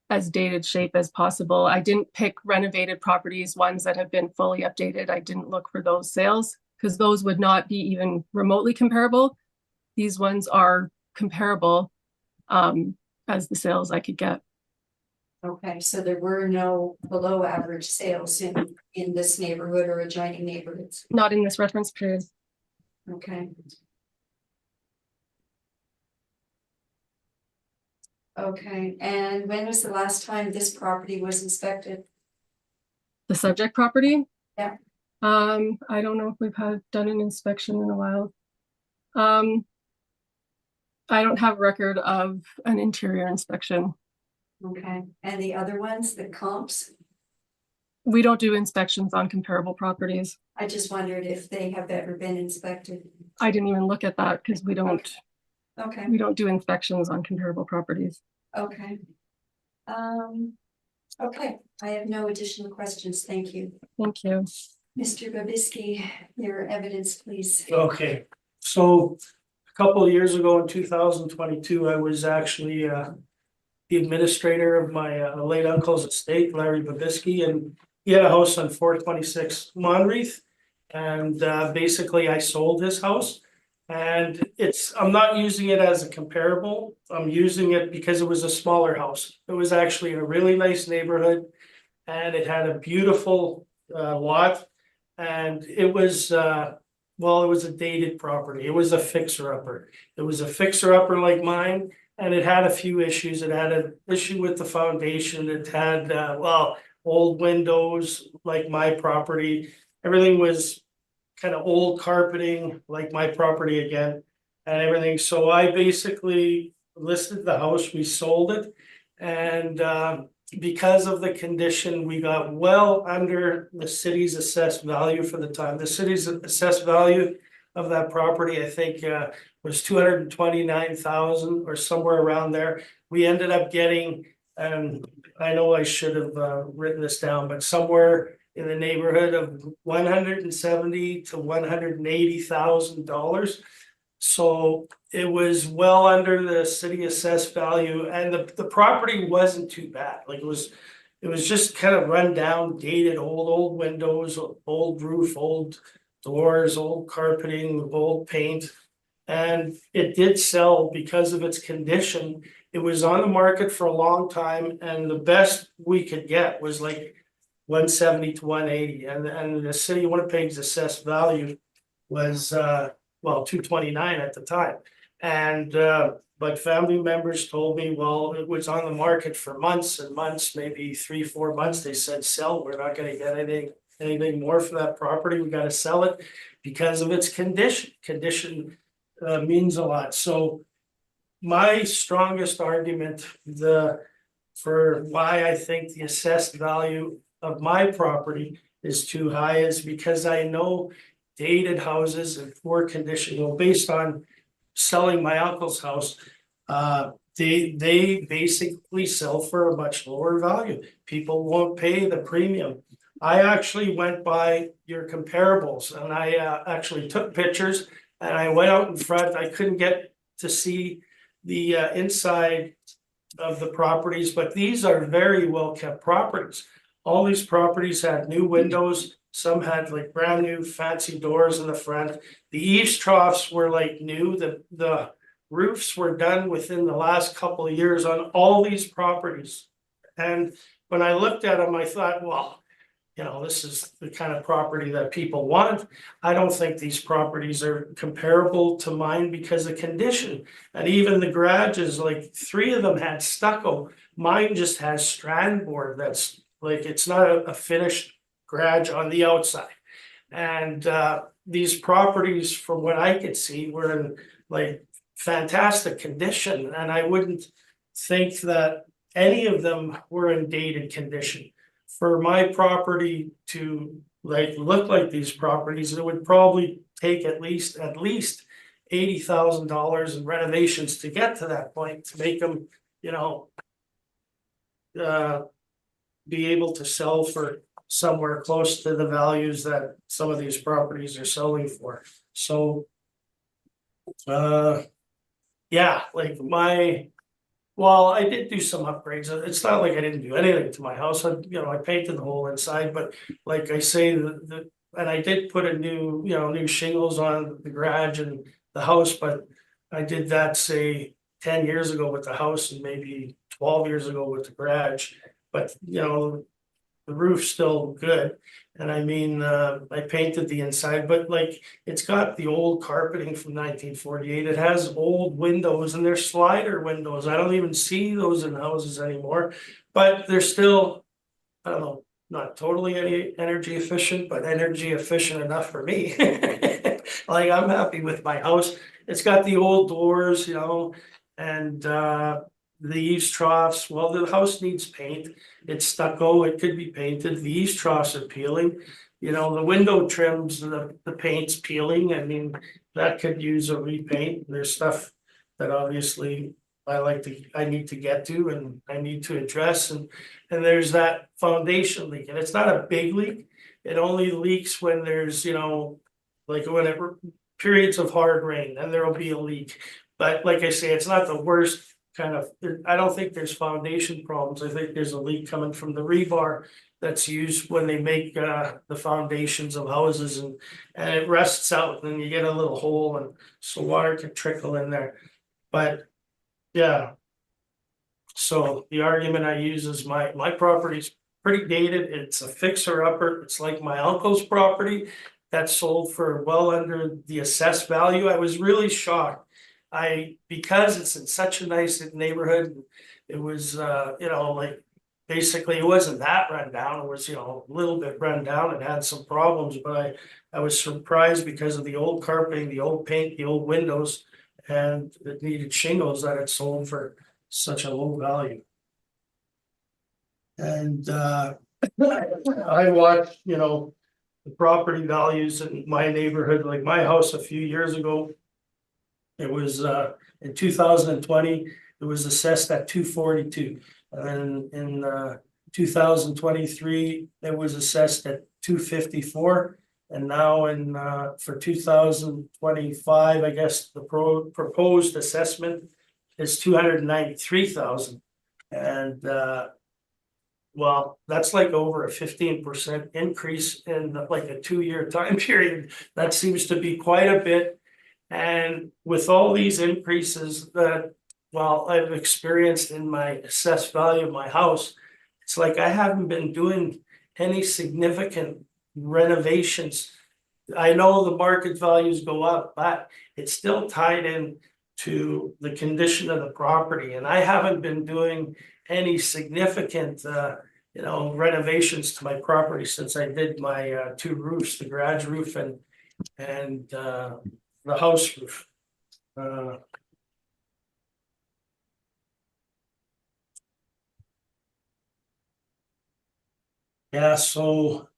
S3: as dated shape as possible. I didn't pick renovated properties, ones that have been fully updated. I didn't look for those sales because those would not be even remotely comparable. These ones are comparable as the sales I could get.
S1: Okay, so there were no below average sales in this neighborhood or adjoining neighborhoods.
S3: Not in this reference period.
S1: Okay. Okay, and when was the last time this property was inspected?
S3: The subject property?
S1: Yeah.
S3: I don't know if we've done an inspection in a while. I don't have record of an interior inspection.
S1: Okay, and the other ones, the comps?
S3: We don't do inspections on comparable properties.
S1: I just wondered if they have ever been inspected.
S3: I didn't even look at that because we don't
S1: Okay,
S3: do inspections on comparable properties.
S1: okay. Okay, I have no additional questions. Thank you.
S3: Thank you.
S1: Mr. Babisky, your evidence, please.
S7: Okay, so a couple of years ago in 2022, I was actually the administrator of my late uncle's estate, Larry Babisky, and he had a house on 426 Monreath. And basically I sold his house. And I'm not using it as a comparable. I'm using it because it was a smaller house. It was actually in a really nice neighborhood. And it had a beautiful lot. And it was, well, it was a dated property. It was a fixer-upper. It was a fixer-upper like mine. And it had a few issues. It had an issue with the foundation. It had, well, old windows like my property. Everything was kind of old carpeting, like my property again, and everything. So I basically listed the house, we sold it. And because of the condition, we got well under the city's assessed value for the time. The city's assessed value of that property, I think, was 229,000 or somewhere around there. We ended up getting, I know I should have written this down, but somewhere in the neighborhood of $170,000 to $180,000. So it was well under the city assessed value, and the property wasn't too bad. Like it was just kind of run down, dated, old windows, old roof, old doors, old carpeting, old paint. And it did sell because of its condition. It was on the market for a long time, and the best we could get was like 170 to 180, and the city of Winnipeg's assessed value was 229 at the time. And but family members told me, well, it was on the market for months and months, maybe 3-4 months. They said, sell, we're not gonna get anything more for that property, we gotta sell it because of its condition means a lot. So my strongest argument for why I think the assessed value of my property is too high is because I know dated houses in poor condition, based on selling my uncle's house, they basically sell for a much lower value. People won't pay the premium. I actually went by your comparables, and I actually took pictures, and I went out in front. I couldn't get to see the inside of the properties, but these are very well kept properties. All these properties had new windows. Some had like brand new fancy doors in the front. The eaves troughs were like new. The roofs were done within the last couple of years on all these properties. And when I looked at them, I thought, well, this is the kind of property that people want. I don't think these properties are comparable to mine because of condition. And even the garages, like 3 of them had stucco. Mine just has strand board. That's like, it's not a finished garage on the outside. And these properties, from what I could see, were in like fantastic condition. And I wouldn't think that any of them were in dated condition. For my property to like look like these properties, it would probably take at least $80,000 in renovations to get to that point, to make them, be able to sell for somewhere close to the values that some of these properties are selling for. So yeah, like I did do some upgrades. It's not like I didn't do anything to my house. I painted the whole inside, but like I say, and I did put a new shingles on the garage and the house, but I did that say 10 years ago with the house and maybe 12 years ago with the garage. But the roof's still good. And I mean, I painted the inside, but like it's got the old carpeting from 1948. It has old windows, and they're slider windows. I don't even see those in houses anymore, but they're still, I don't know, not totally any energy efficient, but energy efficient enough for me. Like I'm happy with my house. It's got the old doors, and the eaves troughs, well, the house needs paint. It's stucco, it could be painted. The eaves troughs are peeling. The window trims, the paint's peeling. I mean, that could use a repaint. There's stuff that obviously I need to get to and I need to address. And there's that foundation leak, and it's not a big leak. It only leaks when there's, like whenever periods of hard rain, then there will be a leak. But like I say, it's not the worst kind of, I don't think there's foundation problems. I think there's a leak coming from the rebar that's used when they make the foundations of houses, and it rusts out, and then you get a little hole, and so water can trickle in there. But yeah, so the argument I use is my property's pretty dated. It's a fixer upper. It's like my uncle's property that sold for well under the assessed value. I was really shocked. Because it's in such a nice neighborhood, it was, like basically, it wasn't that run down, it was, a little bit run down, it had some problems, but I was surprised because of the old carpeting, the old paint, the old windows. And it needed shingles that it sold for such a low value. And I watched, the property values in my neighborhood, like my house a few years ago. It was in 2020, it was assessed at 242. And then in 2023, it was assessed at 254. And now in for 2025, I guess the proposed assessment is 293,000. And well, that's like over a 15% increase in like a 2-year time period. That seems to be quite a bit. And with all these increases that, well, I've experienced in my assessed value of my house, it's like I haven't been doing any significant renovations. I know the market values go up, but it's still tied in to the condition of the property. And I haven't been doing any significant renovations to my property since I did my 2 roofs, the garage roof and the house roof. Yeah, so,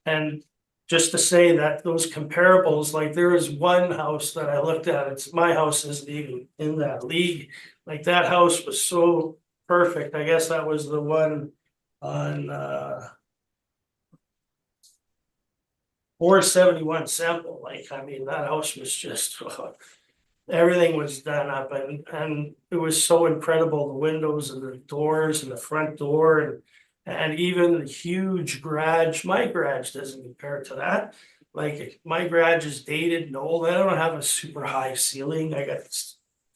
S7: and just to say that those comparables, like there is one house that I looked at, it's my house isn't even in that league. Like that house was so perfect. I guess that was the one on 471 Semple. Like, I mean, that house was just everything was done up and it was so incredible. The windows and the doors and the front door and even the huge garage. My garage doesn't compare to that. Like my garage is dated and old. I don't have a super high ceiling. I got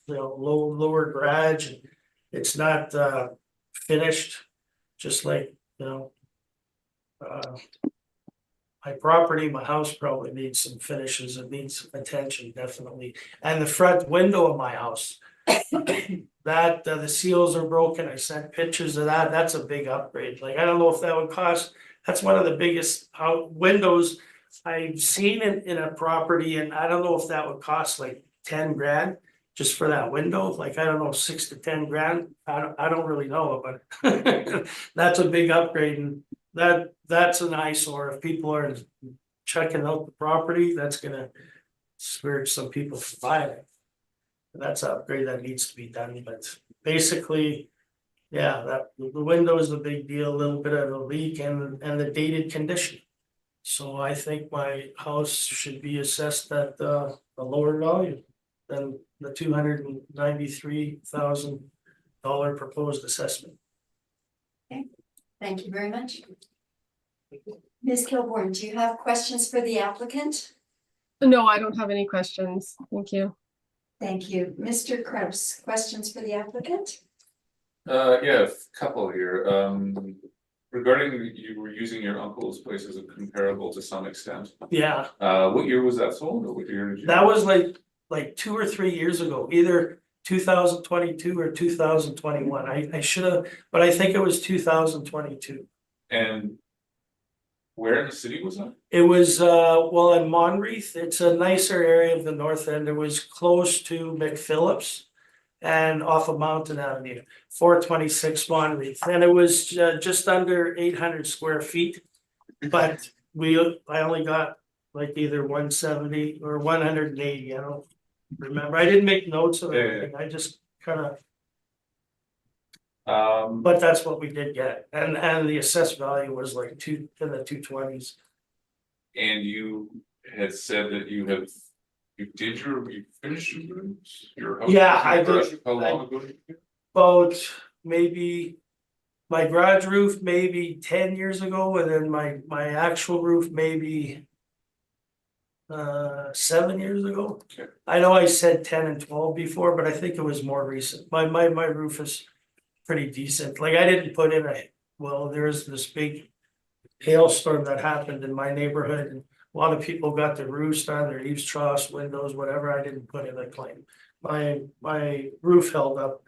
S7: lower garage and it's not finished. Just like my property, my house probably needs some finishes. It needs attention, definitely. And the front window of my house, that the seals are broken. I sent pictures of that. That's a big upgrade. Like I don't know if that would cost. That's one of the biggest windows I've seen in a property, and I don't know if that would cost like 10 grand just for that window. Like I don't know, 6 to 10 grand. I don't really know, but that's a big upgrade, and that's an eyesore. If people are checking out the property, that's gonna discourage some people from buying it. That's an upgrade that needs to be done, but basically, yeah, that the window is a big deal, a little bit of a leak and the dated condition. So I think my house should be assessed at a lower value than the $293,000 proposed assessment.
S1: Thank you very much. Ms. Kilborn, do you have questions for the applicant?
S3: No, I don't have any questions. Thank you.
S1: Thank you. Mr. Kraus, questions for the applicant?
S5: Yeah, a couple here. Regarding you were using your uncle's place as a comparable to some extent.
S7: Yeah,
S5: What year was that sold, or what year did you?
S7: that was like 2 or 3 years ago, either 2022 or 2021. I should have, but I think it was 2022.
S5: And where in the city was that?
S7: It was well in Monreath. It's a nicer area of the north end. It was close to McPhillips and off of Mountain Avenue, 426 Monreath. And it was just under 800 square feet. But I only got like either 170 or 180. I don't remember. I didn't make notes of anything. I just kind of. But that's what we did get, and the assessed value was like in the 220s.
S5: And you had said that you finished your rooms? Your house?
S7: Yeah, I did.
S5: How long ago did you?
S7: About maybe my garage roof maybe 10 years ago, and then my actual roof maybe 7 years ago.
S5: Okay.
S7: I know I said 10 and 12 before, but I think it was more recent. My roof is pretty decent. Like I didn't put in there's this big hailstorm that happened in my neighborhood, and a lot of people got their roofs done, their eaves troughs, windows, whatever. I didn't put in a claim. My roof held up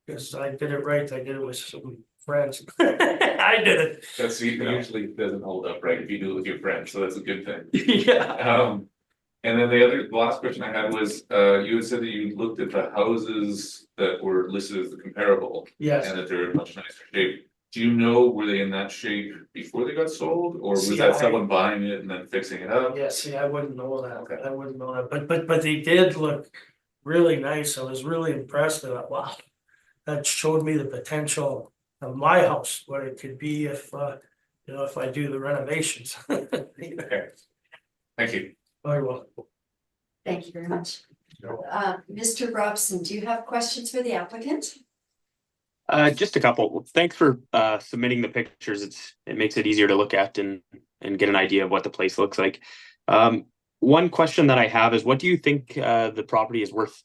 S7: because I did it right. I did it with some friends. I did it.
S5: That's usually doesn't hold up, right, if you do it with your friends, so that's a good thing.
S7: Yeah.
S5: And then the last question I had was, you had said that you looked at the houses that were listed as the comparable.
S7: Yes.
S5: And that they're in much nicer shape. Do you know, were they in that shape before they got sold, or was
S7: See,
S5: that
S7: I-
S5: someone buying it and then fixing it up?
S7: Yeah, see, I wouldn't know that.
S5: Okay.
S7: I wouldn't know that. But they did look really nice. I was really impressed with that. Wow. That showed me the potential of my house, what it could be if, if I do the renovations.
S5: Okay. Thank you.
S7: Very well.
S1: Thank you very much. Mr. Robson, do you have questions for the applicant?
S6: Just a couple. Thanks for submitting the pictures. It makes it easier to look at and get an idea of what the place looks like. One question that I have is, what do you think the property is worth?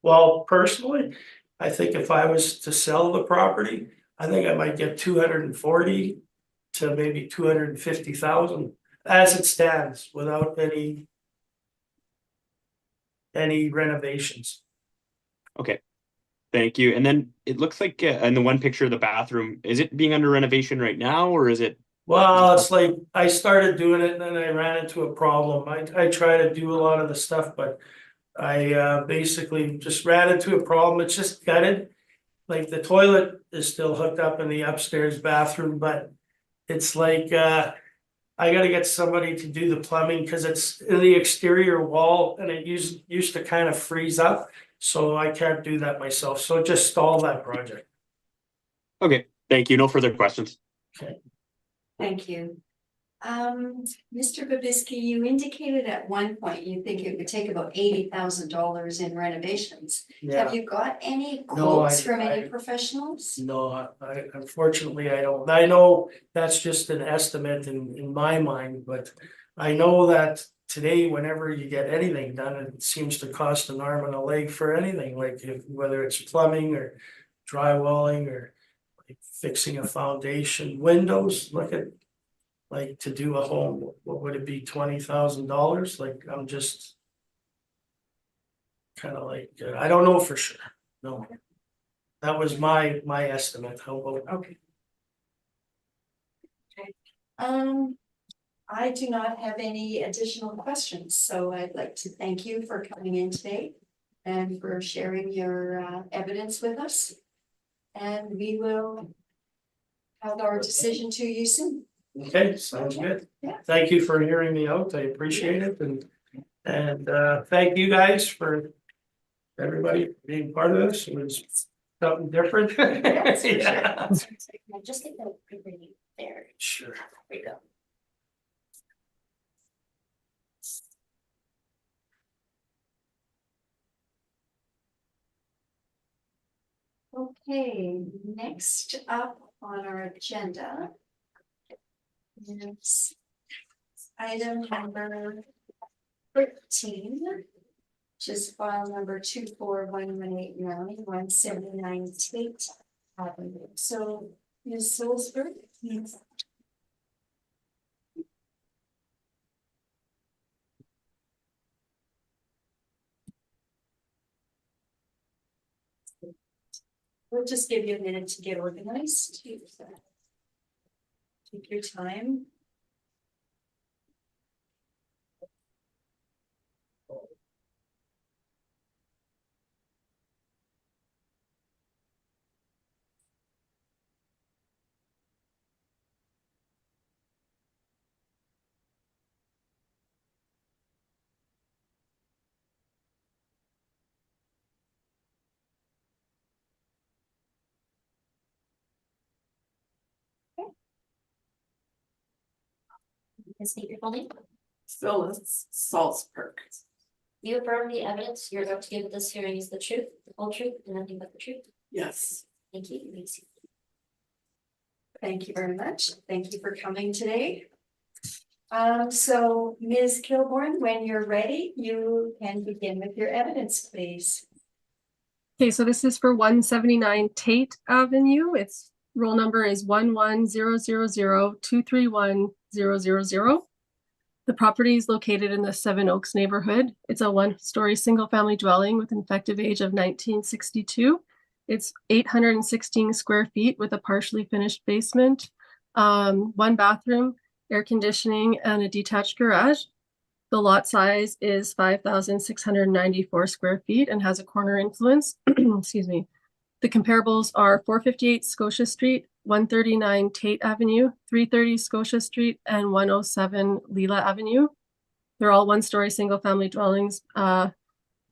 S7: Well, personally, I think if I was to sell the property, I think I might get 240 to maybe 250,000 as it stands without any renovations.
S6: Okay, thank you. And then it looks like in the one picture of the bathroom, is it being under renovation right now, or is it?
S7: Well, it's like I started doing it and then I ran into a problem. I try to do a lot of the stuff, but I basically just ran into a problem. It's just gutted. Like the toilet is still hooked up in the upstairs bathroom, but it's like I gotta get somebody to do the plumbing because it's in the exterior wall and it used to kind of freeze up. So I can't do that myself. So just stall that project.
S6: Okay, thank you. No further questions.
S1: Thank you. Mr. Babisky, you indicated at one point you think it would take about $80,000 in renovations.
S7: Yeah.
S1: Have you got any
S7: No,
S1: quotes
S7: I-
S1: from any
S7: I-
S1: professionals?
S7: No, unfortunately, I don't. I know that's just an estimate in my mind, but I know that today, whenever you get anything done, it seems to cost an arm and a leg for anything, like whether it's plumbing or drywalling or like fixing a foundation, windows, look at like to do a home, what would it be, $20,000? Like, I'm just kind of like, I don't know for sure. No. That was my estimate. How about?
S1: Okay. I do not have any additional questions, so I'd like to thank you for coming in today and for sharing your evidence with us. And we will have our decision to you soon.
S7: Okay, sounds good.
S1: Yeah.
S7: Thank you for hearing me out. I appreciate it and thank you guys for everybody being part of this. It was something different.
S2: Yes, for sure.
S7: Yeah.
S2: I just think that would be there.
S7: Sure.
S2: There you go.
S1: Okay, next up on our agenda is item number 13, which is file number 2411891, 179 Tate Avenue. So, Ms. Salisbury, please. We'll just give you a minute to get organized. Take your time.
S2: You state your full name.
S8: Phyllis Salzberg.
S2: You affirm the evidence you're about to give at this hearing is the truth, the whole truth, and nothing but the truth.
S8: Yes.
S2: Thank you. You may see.
S1: Thank you very much. Thank you for coming today. So Ms. Kilborn, when you're ready, you can begin with your evidence, please.
S3: Okay, so this is for 179 Tate Avenue. Its roll number is 11000231000. The property is located in the Seven Oaks neighborhood. It's a one-story single-family dwelling with an effective age of 1962. It's 816 square feet with a partially finished basement, 1 bathroom, air conditioning, and a detached garage. The lot size is 5,694 square feet and has a corner influence. Excuse me. The comparables are 458 Scotia Street, 139 Tate Avenue, 330 Scotia Street, and 107 Leela Avenue. They're all one-story single-family dwellings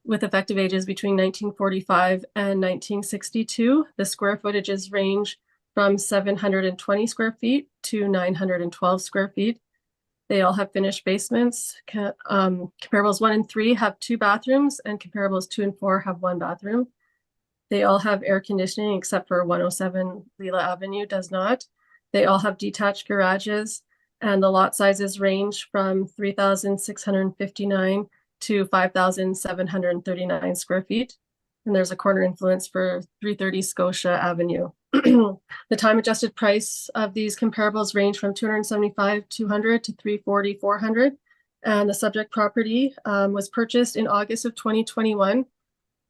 S3: with effective ages between 1945 and 1962. The square footages range from 720 square feet to 912 square feet. They all have finished basements. Comparables 1 and 3 have 2 bathrooms, and comparables 2 and 4 have 1 bathroom. They all have air conditioning except for 107 Leela Avenue does not. They all have detached garages, and the lot sizes range from 3,659 to 5,739 square feet. And there's a corner influence for 330 Scotia Avenue. The time adjusted price of these comparables range from $275,200 to $340,400. And the subject property was purchased in August of 2021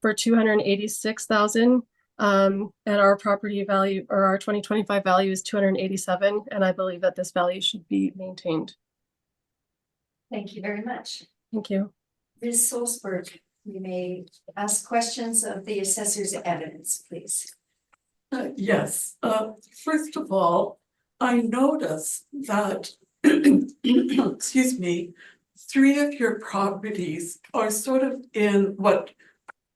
S3: for $286,000. And our property value, or our 2025 value, is $287,000. And I believe that this value should be maintained.
S1: Thank you very much.
S3: Thank you.
S1: Ms. Solsberg, you may ask questions of the assessor's evidence, please.
S8: Yes, first of all, I noticed that, excuse me, 3 of your properties are sort of in what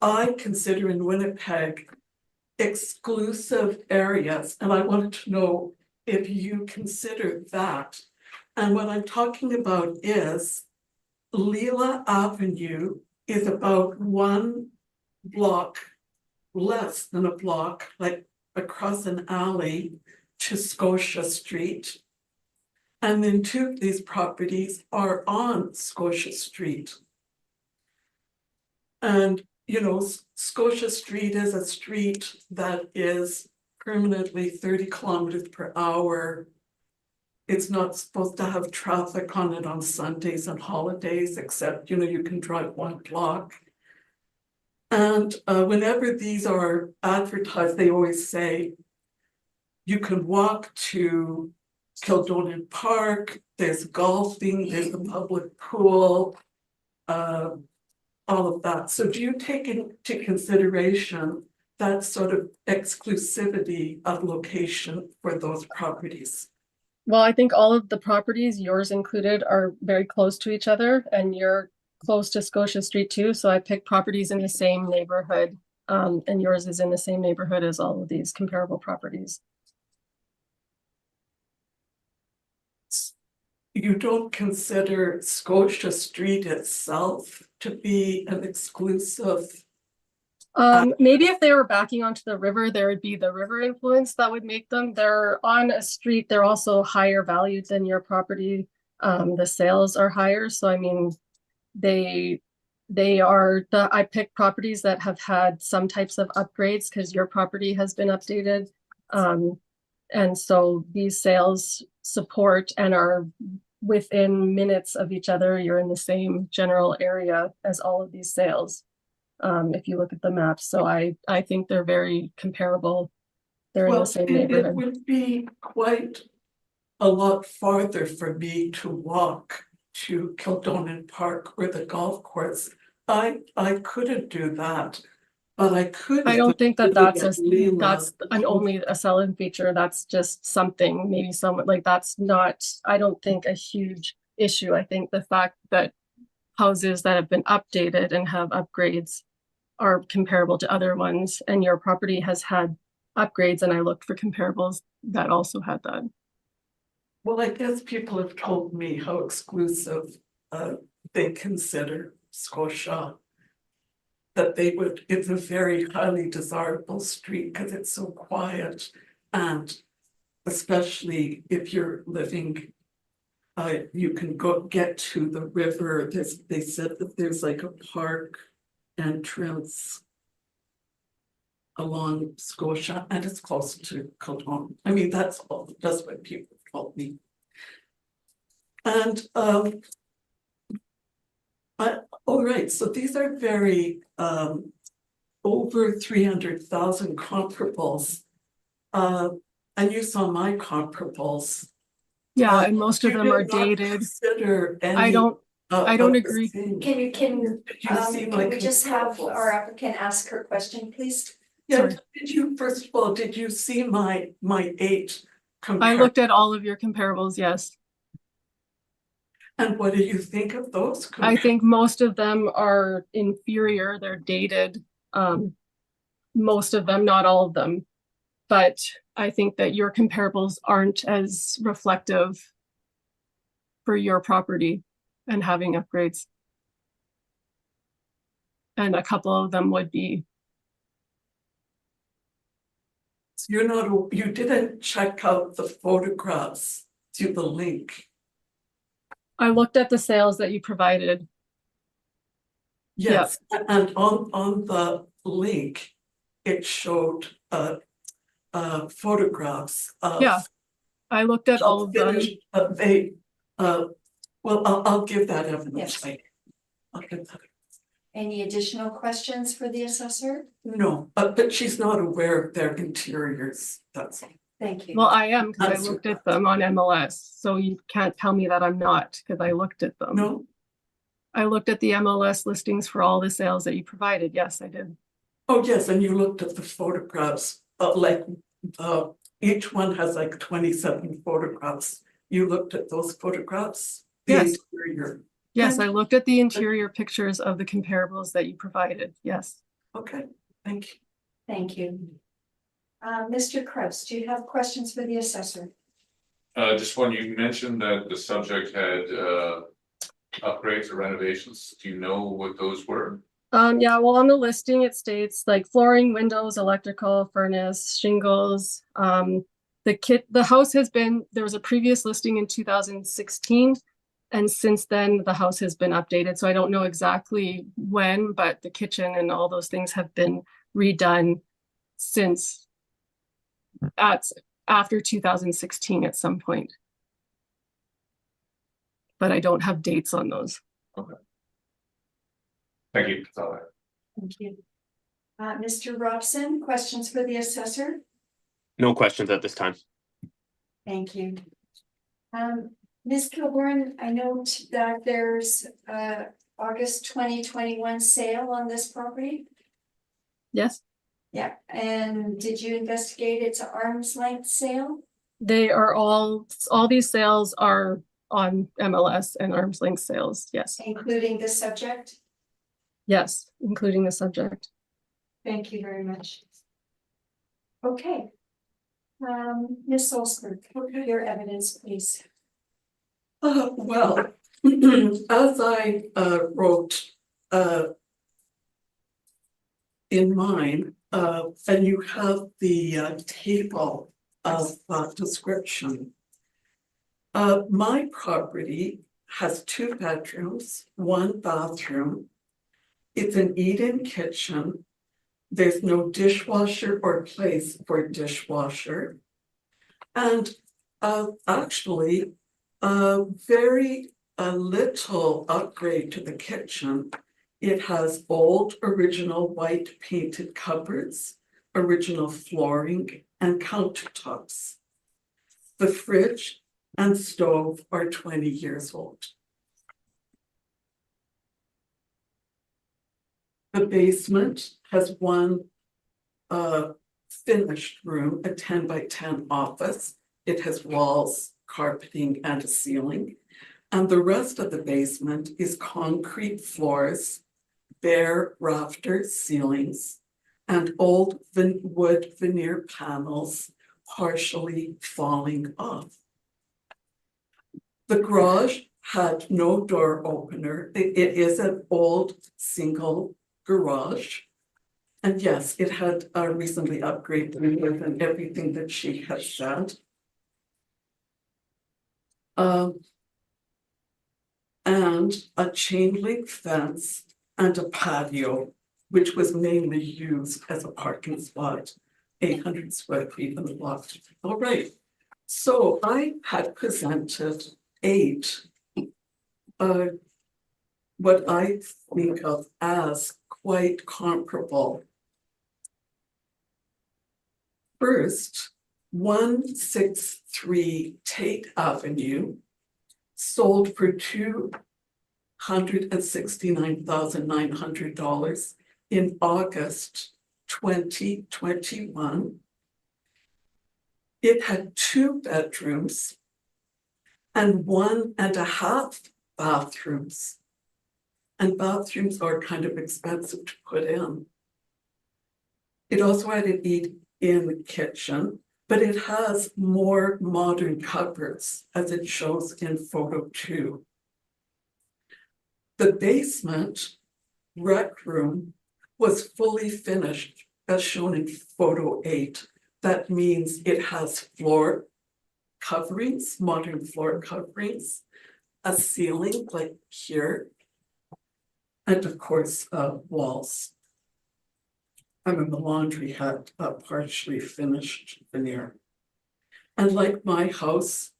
S8: I consider in Winnipeg exclusive areas, and I wanted to know if you consider that. And what I'm talking about is Leela Avenue is about 1 block, less than a block, like across an alley to Scotia Street. And then 2 of these properties are on Scotia Street. And, you know, Scotia Street is a street that is permanently 30 kilometers per hour. It's not supposed to have traffic on it on Sundays and holidays, except, you know, you can drive 1 block. And whenever these are advertised, they always say, you can walk to Kildonan Park, there's golfing, there's a public pool, all of that. So do you take into consideration that sort of exclusivity of location for those properties?
S3: Well, I think all of the properties, yours included, are very close to each other, and you're close to Scotia Street too. So I picked properties in the same neighborhood, and yours is in the same neighborhood as all of these comparable properties.
S8: You don't consider Scotia Street itself to be an exclusive?
S3: Maybe if they were backing onto the river, there would be the river influence that would make them. They're on a street, they're also higher valued than your property. The sales are higher. So I mean, I picked properties that have had some types of upgrades because your property has been updated. And so these sales support and are within minutes of each other. You're in the same general area as all of these sales. If you look at the maps. So I think they're very comparable. They're in the same neighborhood.
S8: It would be quite a lot farther for me to walk to Kildonan Park or the golf course. I couldn't do that, but I could.
S3: I don't think that's an only a selling feature. That's just something, maybe someone like that's not, I don't think a huge issue. I think the fact that houses that have been updated and have upgrades are comparable to other ones, and your property has had upgrades, and I looked for comparables that also had that.
S8: Well, I guess people have told me how exclusive they consider Scotia, that it's a very highly desirable street because it's so quiet, and especially if you're living, you can get to the river. They said that there's like a park entrance along Scotia, and it's close to Kildonan. I mean, that's what people told me. And all right, so these are very over 300,000 comparables. And you saw my comparables.
S3: Yeah, and most of
S8: You
S3: them are
S8: did not
S3: dated.
S8: consider
S3: I
S8: any
S3: don't
S8: of the
S3: agree.
S8: same.
S1: Can you,
S8: Did you see my
S1: can we just have
S8: comparables?
S1: our applicant ask her question, please?
S8: Yeah,
S3: Sorry.
S8: did you, first of all, did you see my 8
S3: I looked at all of your comparables, yes.
S8: And what do you think of those?
S3: I think most of them are inferior, they're dated. Most of them, not all of them. But I think that your comparables aren't as reflective for your property and having upgrades. And a couple of them would be.
S8: So you didn't check out the photographs to the link.
S3: I looked at the sales that you provided.
S8: Yes, and on the link, it showed photographs of.
S3: Yeah, I looked at all of them.
S8: finished, well, I'll give that evidence.
S1: Yes.
S8: I'll give that.
S1: Any additional questions for the assessor?
S8: No, but she's not aware of their interiors, that's all.
S1: Thank you.
S3: Well, I am because I
S8: Answer
S3: looked at them on MLS. So you can't tell me that I'm not because I looked at them.
S8: No,
S3: I looked at the MLS listings for all the sales that you provided. Yes, I did.
S8: oh, yes, and you looked at the photographs, each one has like 27 photographs. You looked at those photographs? The
S3: Yes.
S8: interior.
S3: Yes, I looked at the interior pictures of the comparables that you provided. Yes.
S8: Okay, thank you.
S1: Thank you. Mr. Kraus, do you have questions for the assessor?
S5: Just one, you mentioned that the subject had upgrades or renovations. Do you know what those were?
S3: Yeah, well, on the listing, it states like flooring, windows, electrical, furnace, shingles. The house has been, there was a previous listing in 2016. And since then, the house has been updated. So I don't know exactly when, but the kitchen and all those things have been redone since after 2016 at some point. But I don't have dates on those.
S5: Thank you. That's all I have.
S1: Thank you. Mr. Robson, questions for the assessor?
S6: No questions at this time.
S1: Thank you. Ms. Kilburn, I note that there's August 2021 sale on this property.
S3: Yes,
S1: Yeah, and did you investigate its arm's length sale?
S3: they are all these sales are on MLS and arm's length sales. Yes,
S1: Including the subject?
S3: yes, including the subject.
S1: Thank you very much. Okay. Ms. Solsberg, your evidence, please.
S8: Well, as I wrote in mine, and you have the table of description. My property has 2 bedrooms, 1 bathroom. It's an eat-in kitchen. There's no dishwasher or place for dishwasher. And actually, very little upgrade to the kitchen. It has old original white painted cupboards, original flooring and countertops. The fridge and stove are 20 years old. The basement has 1 finished room, a 10 by 10 office. It has walls, carpeting and a ceiling. And the rest of the basement is concrete floors, bare rafter ceilings, and old wood veneer panels partially falling off. The garage had no door opener. It is an old single garage. And yes, it had recently upgraded and everything that she has said. And a chain link fence and a patio, which was mainly used as a parking spot, 800 square feet on the block. All right, so I had presented 8 what I think of as quite comparable First, 163 Tate Avenue sold for $269,900 in August 2021. It had 2 bedrooms and 1.5 bathrooms. And bathrooms are kind of expensive to put in. It also had an eat-in kitchen, but it has more modern cupboards, as it shows in photo 2. The basement rec room was fully finished, as shown in photo 8. That means it has floor coverings, modern floor coverings, a ceiling like here, and of course, walls. I mean, the laundry had a partially finished veneer. And like my house,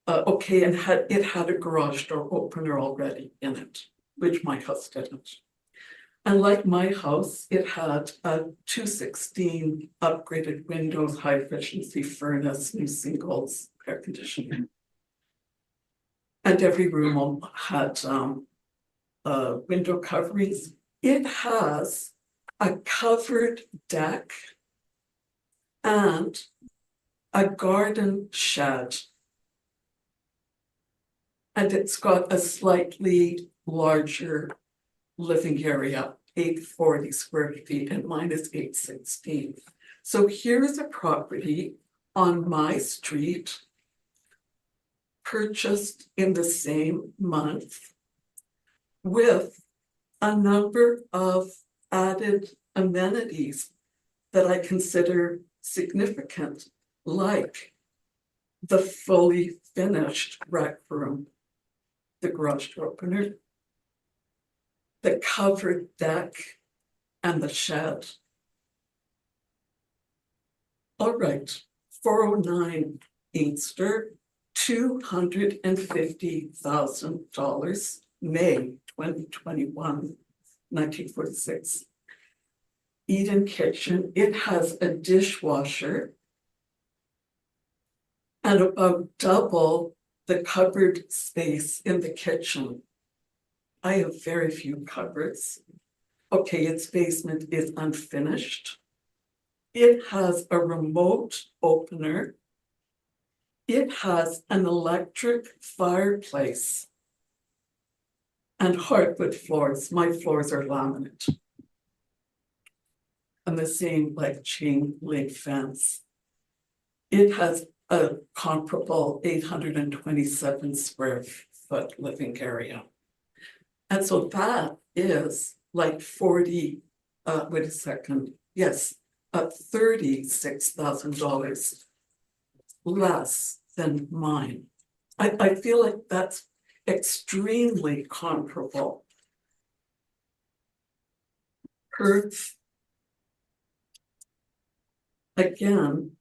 S8: it had a garage door opener already in it, which my house didn't. And like my house, it had a 216 upgraded windows, high efficiency furnace, new singles, air conditioning. And every room had window coverings. It has a covered deck and a garden shed. And it's got a slightly larger living area, 840 square feet, and mine is 816. So here's a property on my street, purchased in the same month, with a number of added amenities that I consider significant, like the fully finished rec room, the garage door opener, the covered deck, and the shed. All right, 409 Inkster, $250,000, May 2021, 1946. Eden kitchen, it has a dishwasher and about double the cupboard space in the kitchen. I have very few cupboards. Okay, its basement is unfinished. It has a remote opener. It has an electric fireplace and hardwood floors. My floors are laminate. And the same like chain link fence. It has a comparable 827 square foot living area. And so that is like wait a second, yes, $36,000 less than mine. I feel like that's extremely comparable. Hertz, again,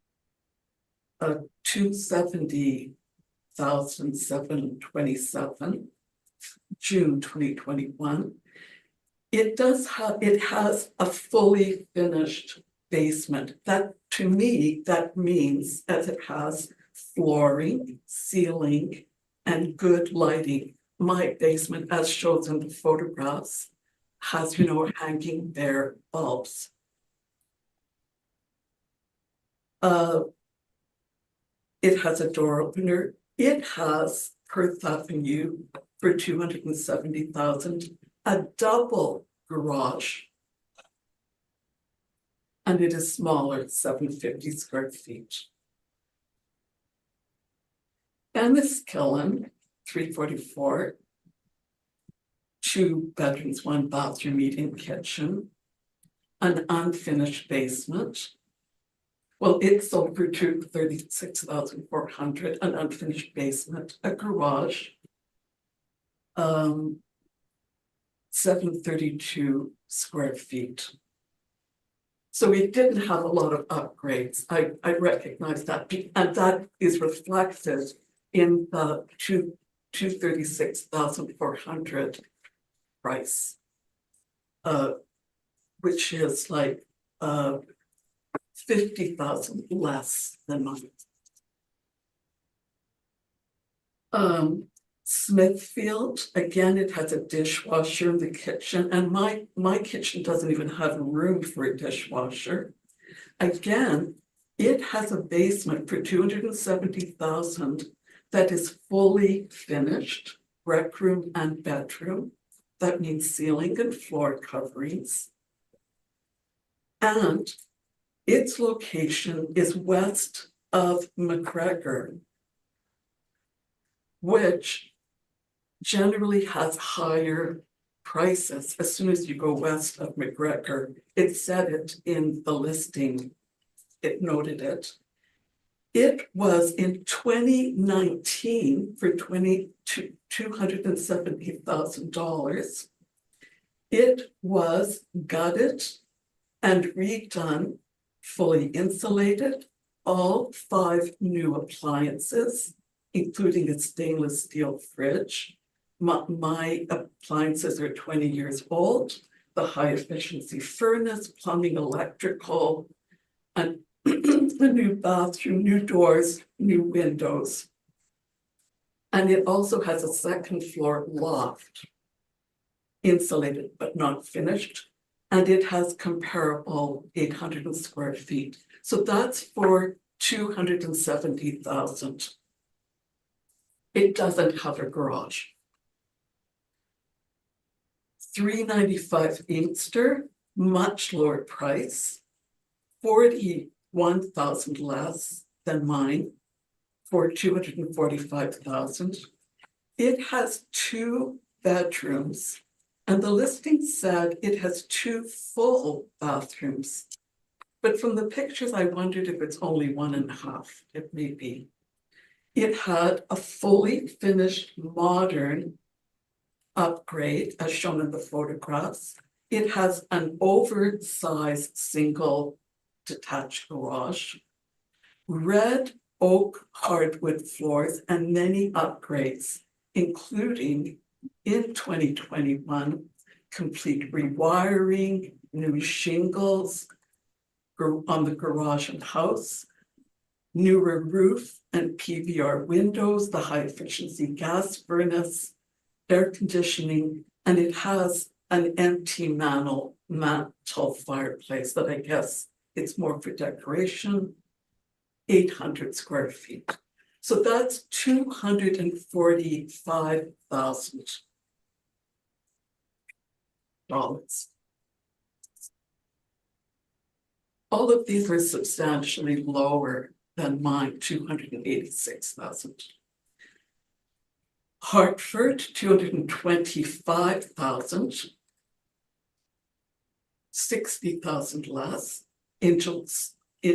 S8: 270,727, June 2021. It has a fully finished basement. That, to me, that means as it has flooring, ceiling, and good lighting. My basement, as shown in the photographs, has, hanging bare bulbs. It has a door opener. It has Perth Avenue for $270,000, a double garage. And it is smaller, 750 square feet. Enniskillen, 344, 2 bedrooms, 1 bathroom, eating kitchen, an unfinished basement. Well, it sold for $36,400, an unfinished basement, a garage, 732 square feet. So it didn't have a lot of upgrades. I recognize that, and that is reflected in the $236,400 price, which is like 50,000 less than mine. Smithfield, again, it has a dishwasher in the kitchen, and my kitchen doesn't even have room for a dishwasher. Again, it has a basement for 270,000 that is fully finished, rec room and bedroom. That means ceiling and floor coverings. And its location is west of McGregor, which generally has higher prices. As soon as you go west of McGregor, it said it in the listing, it noted it. It was in 2019 for $270,000. It was gutted and redone, fully insulated, all 5 new appliances, including a stainless steel fridge. My appliances are 20 years old, the high efficiency furnace, plumbing, electrical, and a new bathroom, new doors, new windows. And it also has a second floor loft, insulated but not finished. And it has comparable 800 square feet. So that's for 270,000. It doesn't have a garage. 395 Inkster, much lower price, 41,000 less than mine for 245,000. It has 2 bedrooms, and the listing said it has 2 full bathrooms. But from the pictures, I wondered if it's only 1.5. It may be. It had a fully finished modern upgrade as shown in the photographs. It has an oversized single detached garage, red oak hardwood floors, and many upgrades, including in 2021, complete rewiring, new shingles on the garage and house, newer roof and PVR windows, the high efficiency gas furnace, air conditioning, and it has an empty mantle fireplace that I guess it's more for decoration, 800 square feet. So that's $245,000. All of these are substantially lower than mine, 286,000. Hartford, 225,000. 60,000 less in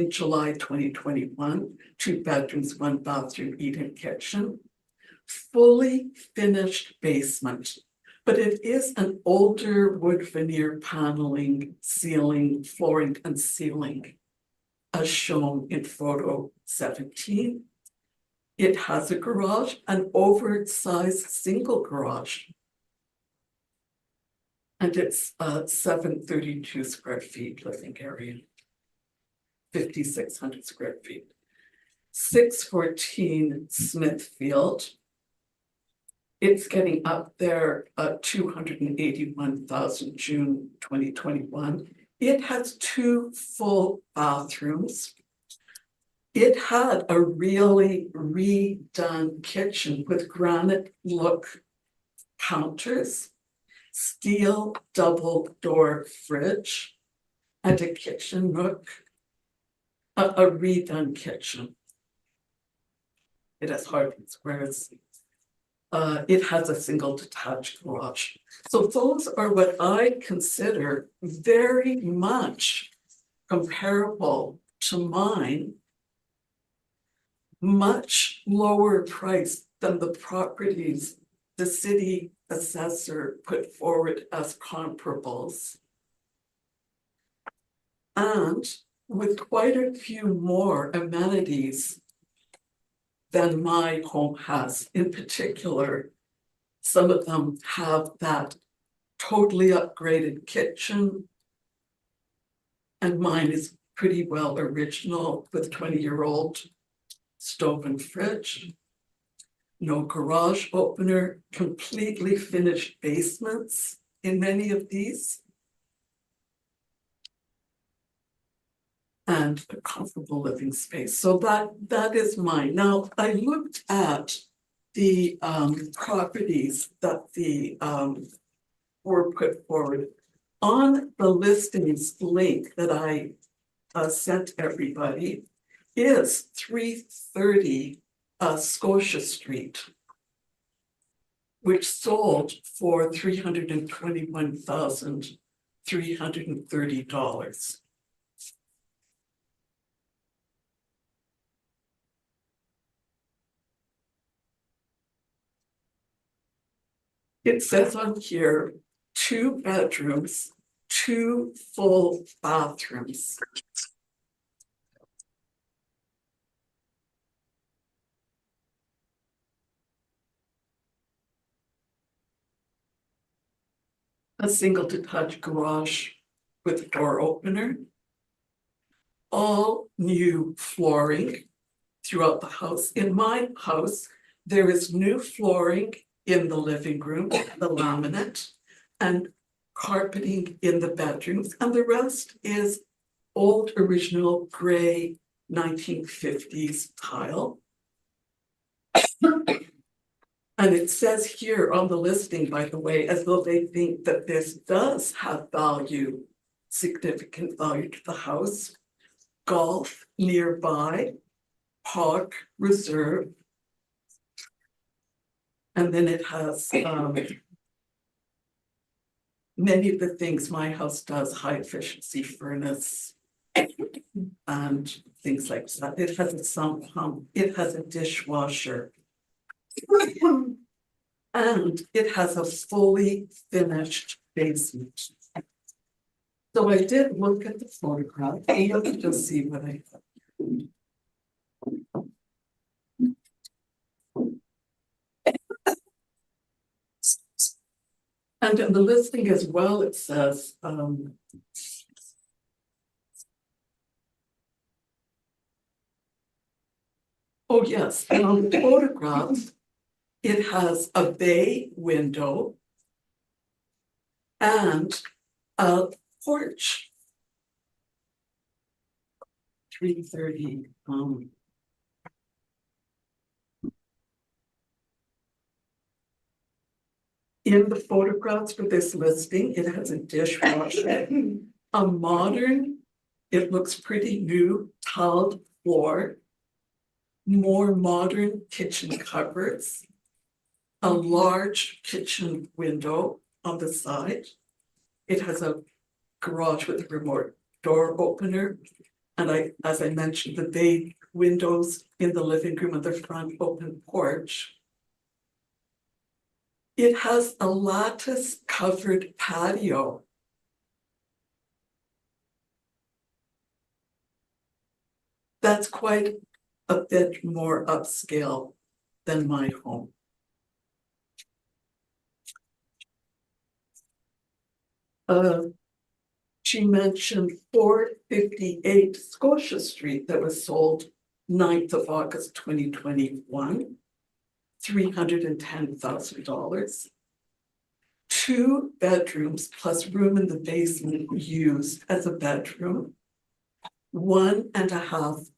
S8: July 2021, 2 bedrooms, 1 bathroom, eat-in kitchen, fully finished basement. But it is an older wood veneer paneling, ceiling, flooring, and ceiling, as shown in photo 17. It has a garage, an oversized single garage. And it's 732 square feet living area, 5,600 square feet. 614 Smithfield. It's getting up there, 281,000 June 2021. It has 2 full bathrooms. It had a really redone kitchen with granite look counters, steel double door fridge, and a kitchen nook, a redone kitchen. It has hardwood squares. It has a single detached garage. So those are what I consider very much comparable to mine, much lower price than the properties the city assessor put forward as comparables. And with quite a few more amenities than my home has. In particular, some of them have that totally upgraded kitchen, and mine is pretty well original with 20-year-old stove and fridge. No garage opener, completely finished basements in many of these. And a comfortable living space. So that is mine. Now, I looked at the properties that the were put forward. On the listings link that I sent everybody is 330 Scotia Street, which sold for $321,330. It says on here, 2 bedrooms, 2 full bathrooms. A single detached garage with door opener. All new flooring throughout the house. In my house, there is new flooring in the living room, the laminate, and carpeting in the bedrooms, and the rest is old original gray 1950s tile. And it says here on the listing, by the way, as though they think that this does have value, significant value to the house. Golf nearby, park reserve. And then it has many of the things my house does, high efficiency furnace and things like that. It has a sump pump, it has a dishwasher. And it has a fully finished basement. So I did look at the photograph, you can just see what I have. And in the listing as well, it says, oh yes, and on the photograph, it has a bay window and a porch. 330, in the photographs for this listing, it has a dishwasher, a modern, it looks pretty new, tiled floor, more modern kitchen cupboards, a large kitchen window on the side. It has a garage with a remote door opener. And as I mentioned, the bay windows in the living room and the front open porch. It has a lattice covered patio. That's quite a bit more upscale than my home. She mentioned 458 Scotia Street that was sold 9th of August 2021, $310,000. 2 bedrooms plus room in the basement used as a bedroom. 1.5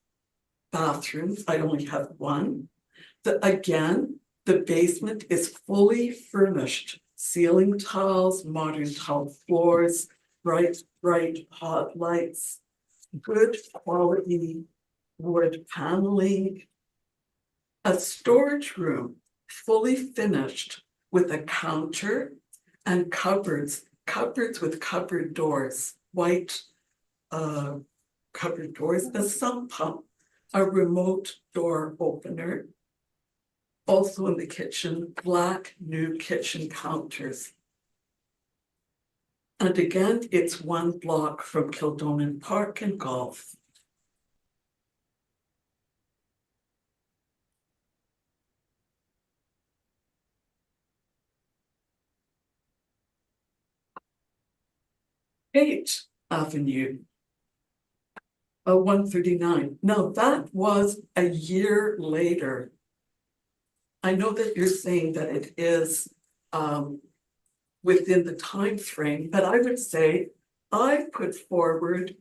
S8: bathrooms. I only have 1. Again, the basement is fully furnished. Ceiling tiles, modern tile floors, bright hot lights, good quality wood paneling. A storage room, fully finished with a counter and cupboards with cupboard doors, white cupboard doors, a sump pump, a remote door opener. Also in the kitchen, black new kitchen counters. And again, it's 1 block from Kildonan Park and Golf. Page Avenue. 139. Now that was a year later. I know that you're saying that it is within the time frame, but I would say I put forward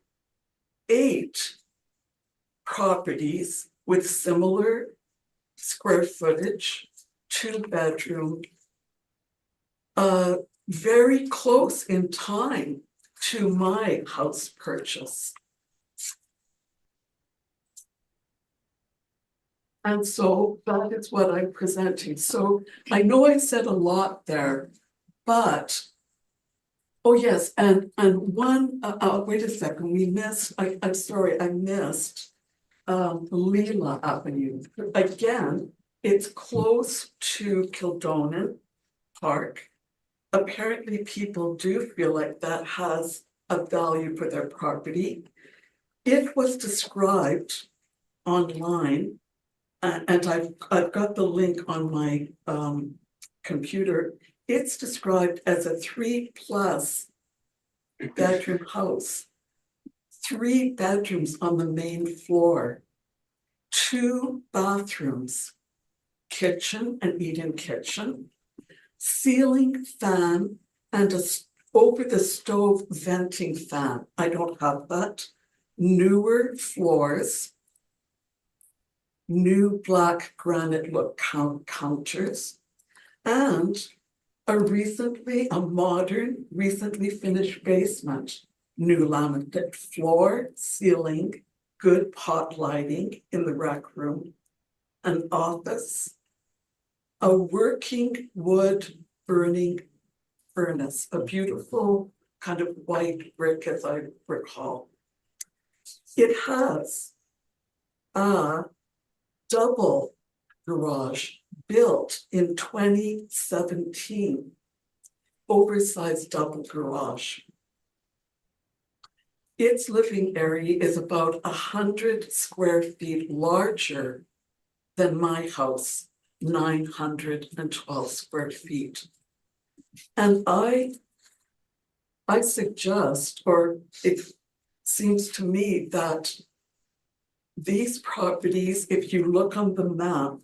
S8: 8 properties with similar square footage, 2-bedroom, very close in time to my house purchase. And so that is what I'm presenting. So I know I said a lot there, but oh yes, and one, wait a second, we missed, I'm sorry, I missed Leela Avenue. Again, it's close to Kildonan Park. Apparently people do feel like that has a value for their property. It was described online, and I've got the link on my computer. It's described as a 3+ bedroom house. 3 bedrooms on the main floor, 2 bathrooms, kitchen and eat-in kitchen, ceiling fan, and a over the stove venting fan. I don't have that. Newer floors, new black granite look counters, and a modern, recently finished basement. New laminate floor, ceiling, good pot lighting in the rec room, an office, a working wood burning furnace, a beautiful kind of white brick, as I recall. It has a double garage built in 2017, oversized double garage. Its living area is about 100 square feet larger than my house, 912 square feet. And I suggest, or it seems to me that these properties, if you look on the map,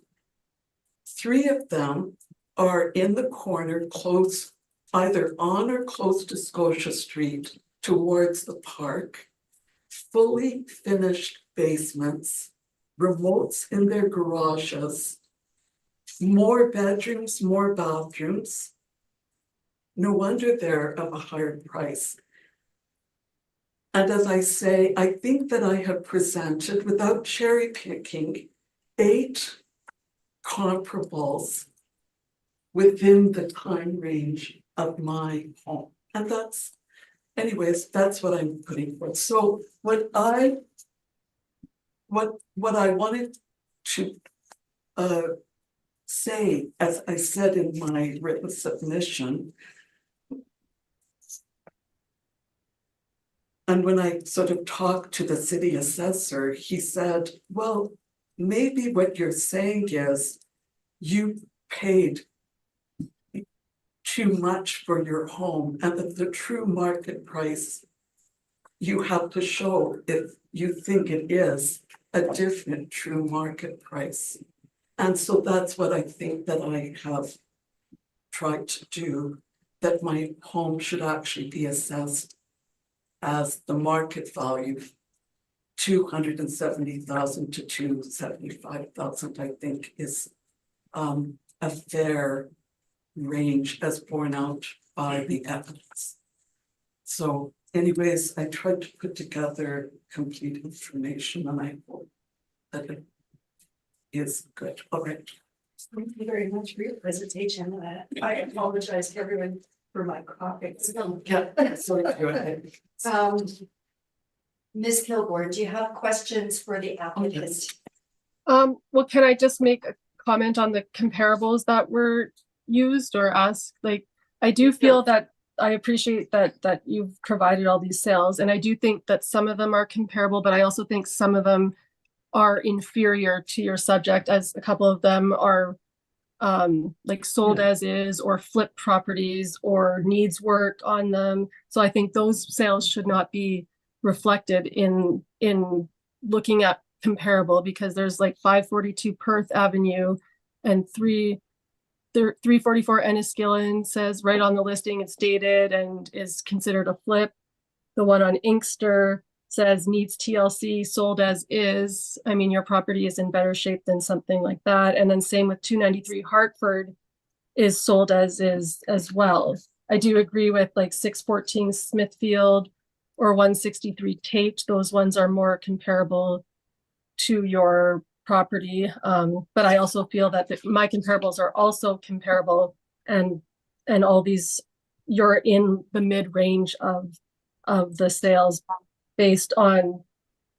S8: 3 of them are in the corner close, either on or close to Scotia Street towards the park, fully finished basements, remotes in their garages, more bedrooms, more bathrooms. No wonder they're of a higher price. And as I say, I think that I have presented, without cherry picking, 8 comparables within the time range of my home. And that's, anyways, that's what I'm putting forth. So what I wanted to say, as I said in my written submission, and when I sort of talked to the city assessor, he said, well, maybe what you're saying is you paid too much for your home, and that the true market price you have to show if you think it is a different true market price. And so that's what I think that I have tried to do, that my home should actually be assessed as the market value, 270,000 to 275,000, I think is a fair range as borne out by the evidence. So anyways, I tried to put together complete information, and I hope that it is good. All right.
S1: Thank you very much for your presentation. I apologize to everyone for my coughing.
S8: Yeah, sorry, go ahead.
S1: Ms. Kilgore, do you have questions for the applicant?
S3: Well, can I just make a comment on the comparables that were used or asked? Like, I do feel that I appreciate that you've provided all these sales, and I do think that some of them are comparable, but I also think some of them are inferior to your subject, as a couple of them are like sold as is, or flip properties, or needs work on them. So I think those sales should not be reflected in looking at comparable because there's like 542 Perth Avenue and 344 Enniskillen says right on the listing it's dated and is considered a flip. The one on Inkster says needs TLC, sold as is. I mean, your property is in better shape than something like that. And then same with 293 Hartford is sold as is as well. I do agree with like 614 Smithfield or 163 Tate. Those ones are more comparable to your property. But I also feel that my comparables are also comparable and all these, you're in the mid-range of the sales based on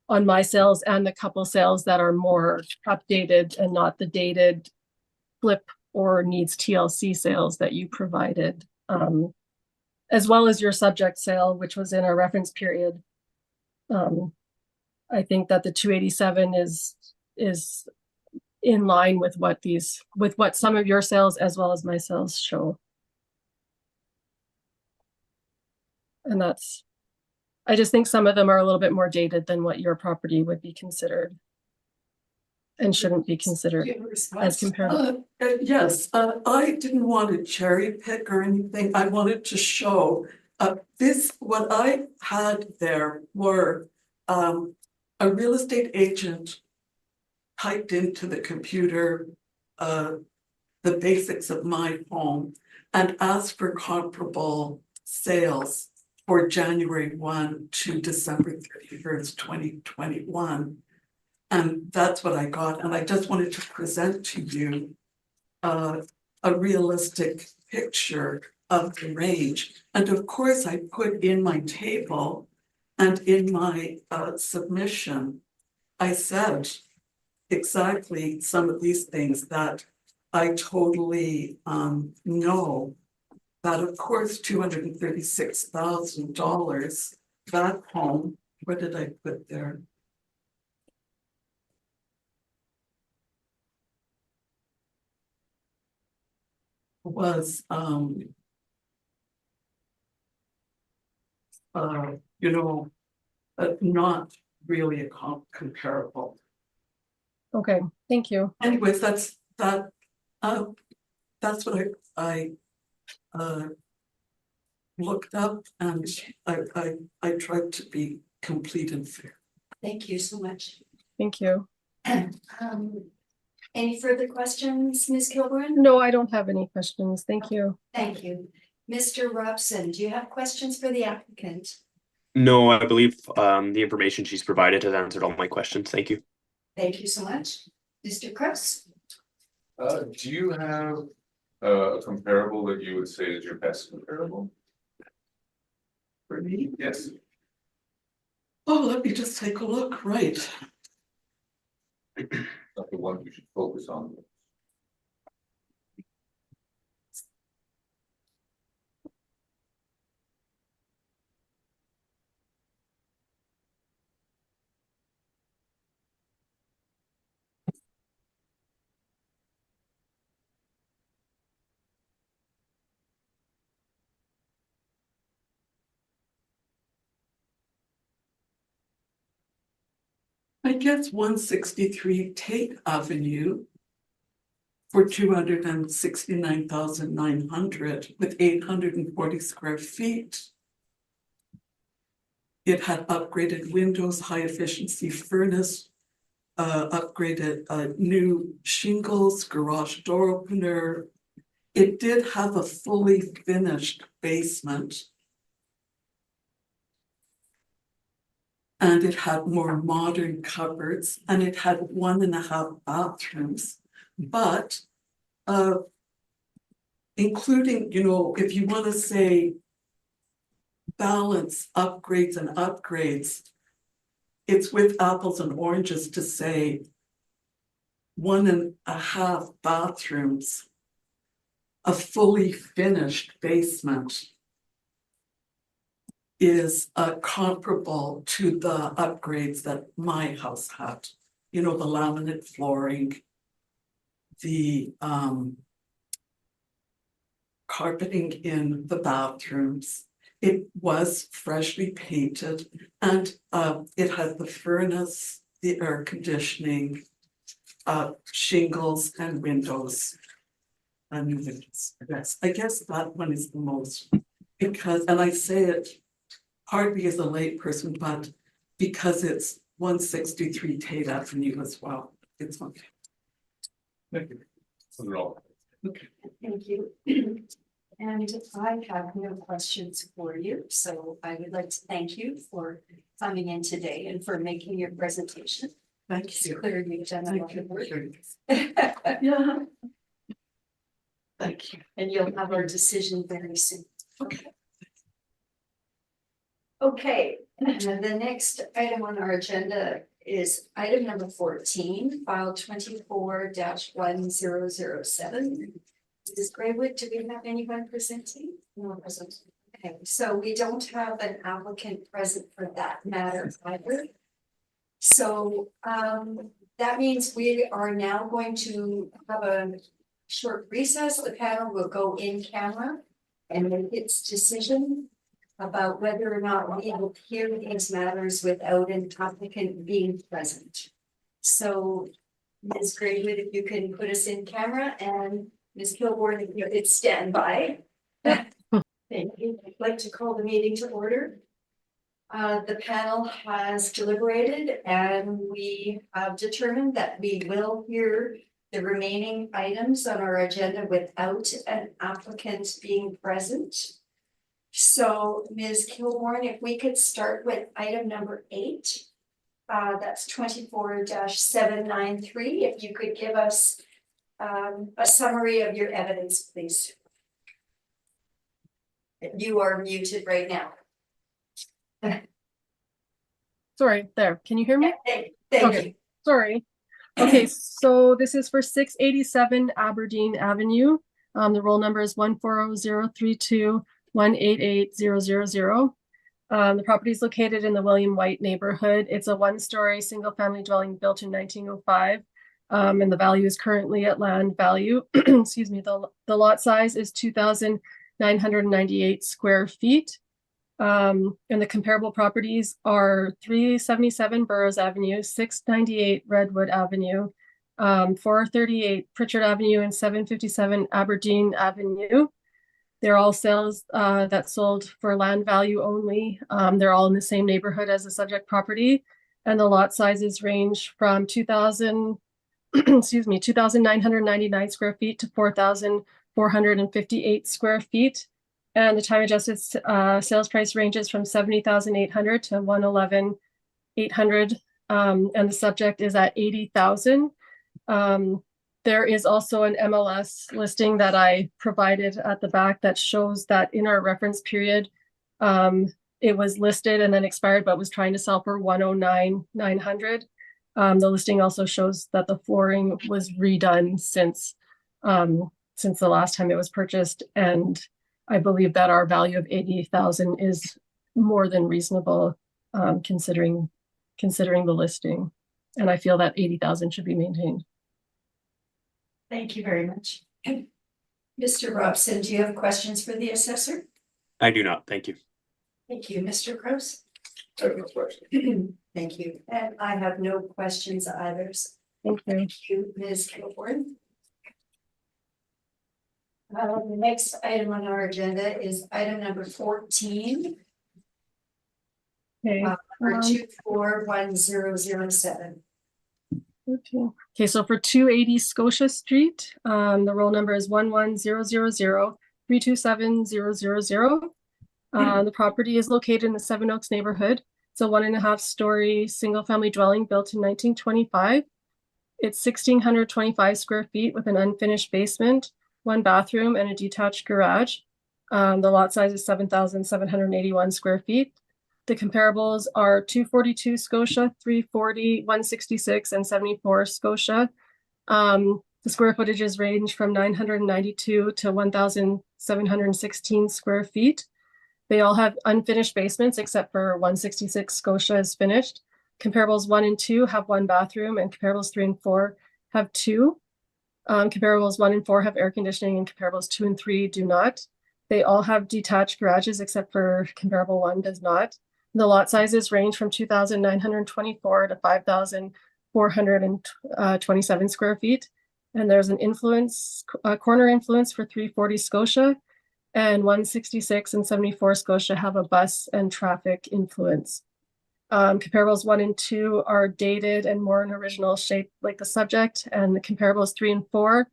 S3: my sales and the couple sales that are more updated and not the dated flip or needs TLC sales that you provided, as well as your subject sale, which was in our reference period. I think that the 287 is in line with what some of your sales as well as my sales show. And I just think some of them are a little bit more dated than what your property would be considered and shouldn't be considered as comparable.
S8: Yes, I didn't want to cherry pick or anything. I wanted to show what I had there were a real estate agent typed into the computer the basics of my home and asked for comparable sales for January 1 to December 31st, 2021. And that's what I got. And I just wanted to present to you a realistic picture of the range. And of course, I put in my table and in my submission, I said exactly some of these things that I totally know. That of course, $236,000, that home, what did I put there? Was, not really a comparable.
S3: Okay, thank you.
S8: Anyways, that's what I looked up, and I tried to be complete and fair.
S1: Thank you so much.
S3: Thank you.
S1: Any further questions, Ms. Kilburn?
S3: No, I don't have any questions. Thank you.
S1: Thank you. Mr. Robson, do you have questions for the applicant?
S6: No, I believe the information she's provided has answered all my questions. Thank you.
S1: Thank you so much. Mr. Krause?
S5: Do you have a comparable that you would say is your best comparable?
S8: For me?
S5: Yes.
S8: Oh, let me just take a look, right.
S5: Not the one you should focus on.
S8: I guess 163 Tate Avenue for 269,900 with 840 square feet. It had upgraded windows, high efficiency furnace, upgraded new shingles, garage door opener. It did have a fully finished basement. And it had more modern cupboards, and it had 1.5 bathrooms, but including, if you want to say balance upgrades and upgrades, it's with apples and oranges to say 1.5 bathrooms, a fully finished basement is comparable to the upgrades that my house had. The laminate flooring, the carpeting in the bathrooms. It was freshly painted, and it had the furnace, the air conditioning, shingles and windows. And new windows, yes, I guess that one is the most, because, and I say it hardly as a lay person, but because it's 163 Tate Avenue as well, it's okay.
S5: Thank you. Those are all.
S1: Thank you. And I have no questions for you, so I would like to thank you for coming in today and for making your presentation.
S8: Thank
S1: It's
S8: you.
S1: clear you've done a
S8: Thank
S1: lot
S8: you.
S1: of work.
S8: Yeah. Thank you.
S1: And you'll have our decision very soon. Okay, and the next item on our agenda is item number 14, file 24-1007. Mrs. Graywood, do we have anyone presenting? No present. Okay, so we don't have an applicant present for that matter either. So that means we are now going to have a short recess. The panel will go in camera and make its decision about whether or not we will hear these matters without an applicant being present. So Ms. Graywood, if you can put us in camera, and Ms. Kilborn, if you could stand by. Thank you. I'd like to call the meeting to order. The panel has deliberated and we have determined that we will hear the remaining items on our agenda without an applicant being present. So Ms. Kilborn, if we could start with item number 8. That's 24-793. If you could give us a summary of your evidence, please. You are muted right now.
S3: Sorry, there. Can you hear me?
S1: Thank
S3: Okay.
S1: you.
S3: Sorry. Okay, so this is for 687 Aberdeen Avenue. The roll number is 14032188000. The property is located in the William White neighborhood. It's a one-story single-family dwelling built in 1905. And the value is currently at land value. Excuse me, the lot size is 2,998 square feet. And the comparable properties are 377 Burroughs Avenue, 698 Redwood Avenue, 438 Pritchard Avenue, and 757 Aberdeen Avenue. They're all sales that sold for land value only. They're all in the same neighborhood as the subject property, and the lot sizes range from 2,999 square feet to 4,458 square feet. And the time adjusted sales price ranges from 70,800 to 111,800. And the subject is at 80,000. There is also an MLS listing that I provided at the back that shows that in our reference period, it was listed and then expired, but was trying to sell for 109,900. The listing also shows that the flooring was redone since the last time it was purchased, and I believe that our value of 80,000 is more than reasonable, considering the listing, and I feel that 80,000 should be maintained.
S1: Thank you very much. Mr. Robson, do you have questions for the assessor?
S6: I do not, thank you.
S1: Thank you, Mr. Kraus.
S5: I have no question.
S1: Thank you, and I have no questions either.
S3: Thank you.
S1: Thank you, Ms. Kilborn. The next item on our agenda is item number 14,
S3: Okay.
S1: for 241007.
S3: Okay, so for 280 Scotia Street, the roll number is 110032700. The property is located in the Seven Oaks neighborhood. It's a 1.5-story single-family dwelling built in 1925. It's 1,625 square feet with an unfinished basement, 1 bathroom, and a detached garage. The lot size is 7,781 square feet. The comparables are 242 Scotia, 340, 166, and 74 Scotia. The square footages range from 992 to 1,716 square feet. They all have unfinished basements except for 166 Scotia is finished. Comparables 1 and 2 have 1 bathroom, and comparables 3 and 4 have 2. Comparables 1 and 4 have air conditioning, and comparables 2 and 3 do not. They all have detached garages except for comparable 1 does not. The lot sizes range from 2,924 to 5,427 square feet. And there's an corner influence for 340 Scotia, and 166 and 74 Scotia have a bus and traffic influence. Comparables 1 and 2 are dated and more in original shape like the subject, and the comparables 3 and 4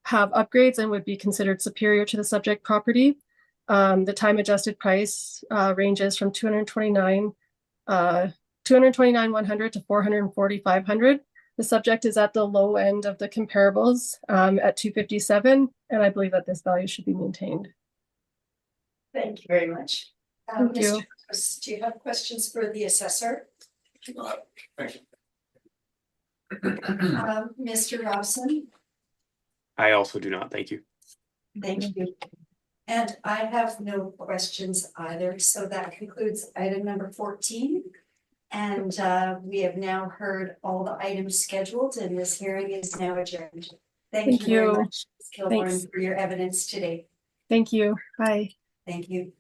S3: have upgrades and would be considered superior to the subject property. The time adjusted price ranges from 229,100 to 440,500. The subject is at the low end of the comparables at 257, and I believe that this value should be maintained.
S1: Thank you very much.
S3: Thank you.
S1: Mr. Gross, do you have questions for the assessor?
S5: Thank you.
S1: Mr. Robson?
S6: I also do not, thank you.
S1: Thank you. And I have no questions either, so that concludes item number 14. And we have now heard all the items scheduled, and this hearing is now adjourned. Thank you very
S3: you.
S1: much, Ms. Kilborn,
S3: Thanks.
S1: for your evidence today.
S3: Thank you. Bye.
S1: Thank you.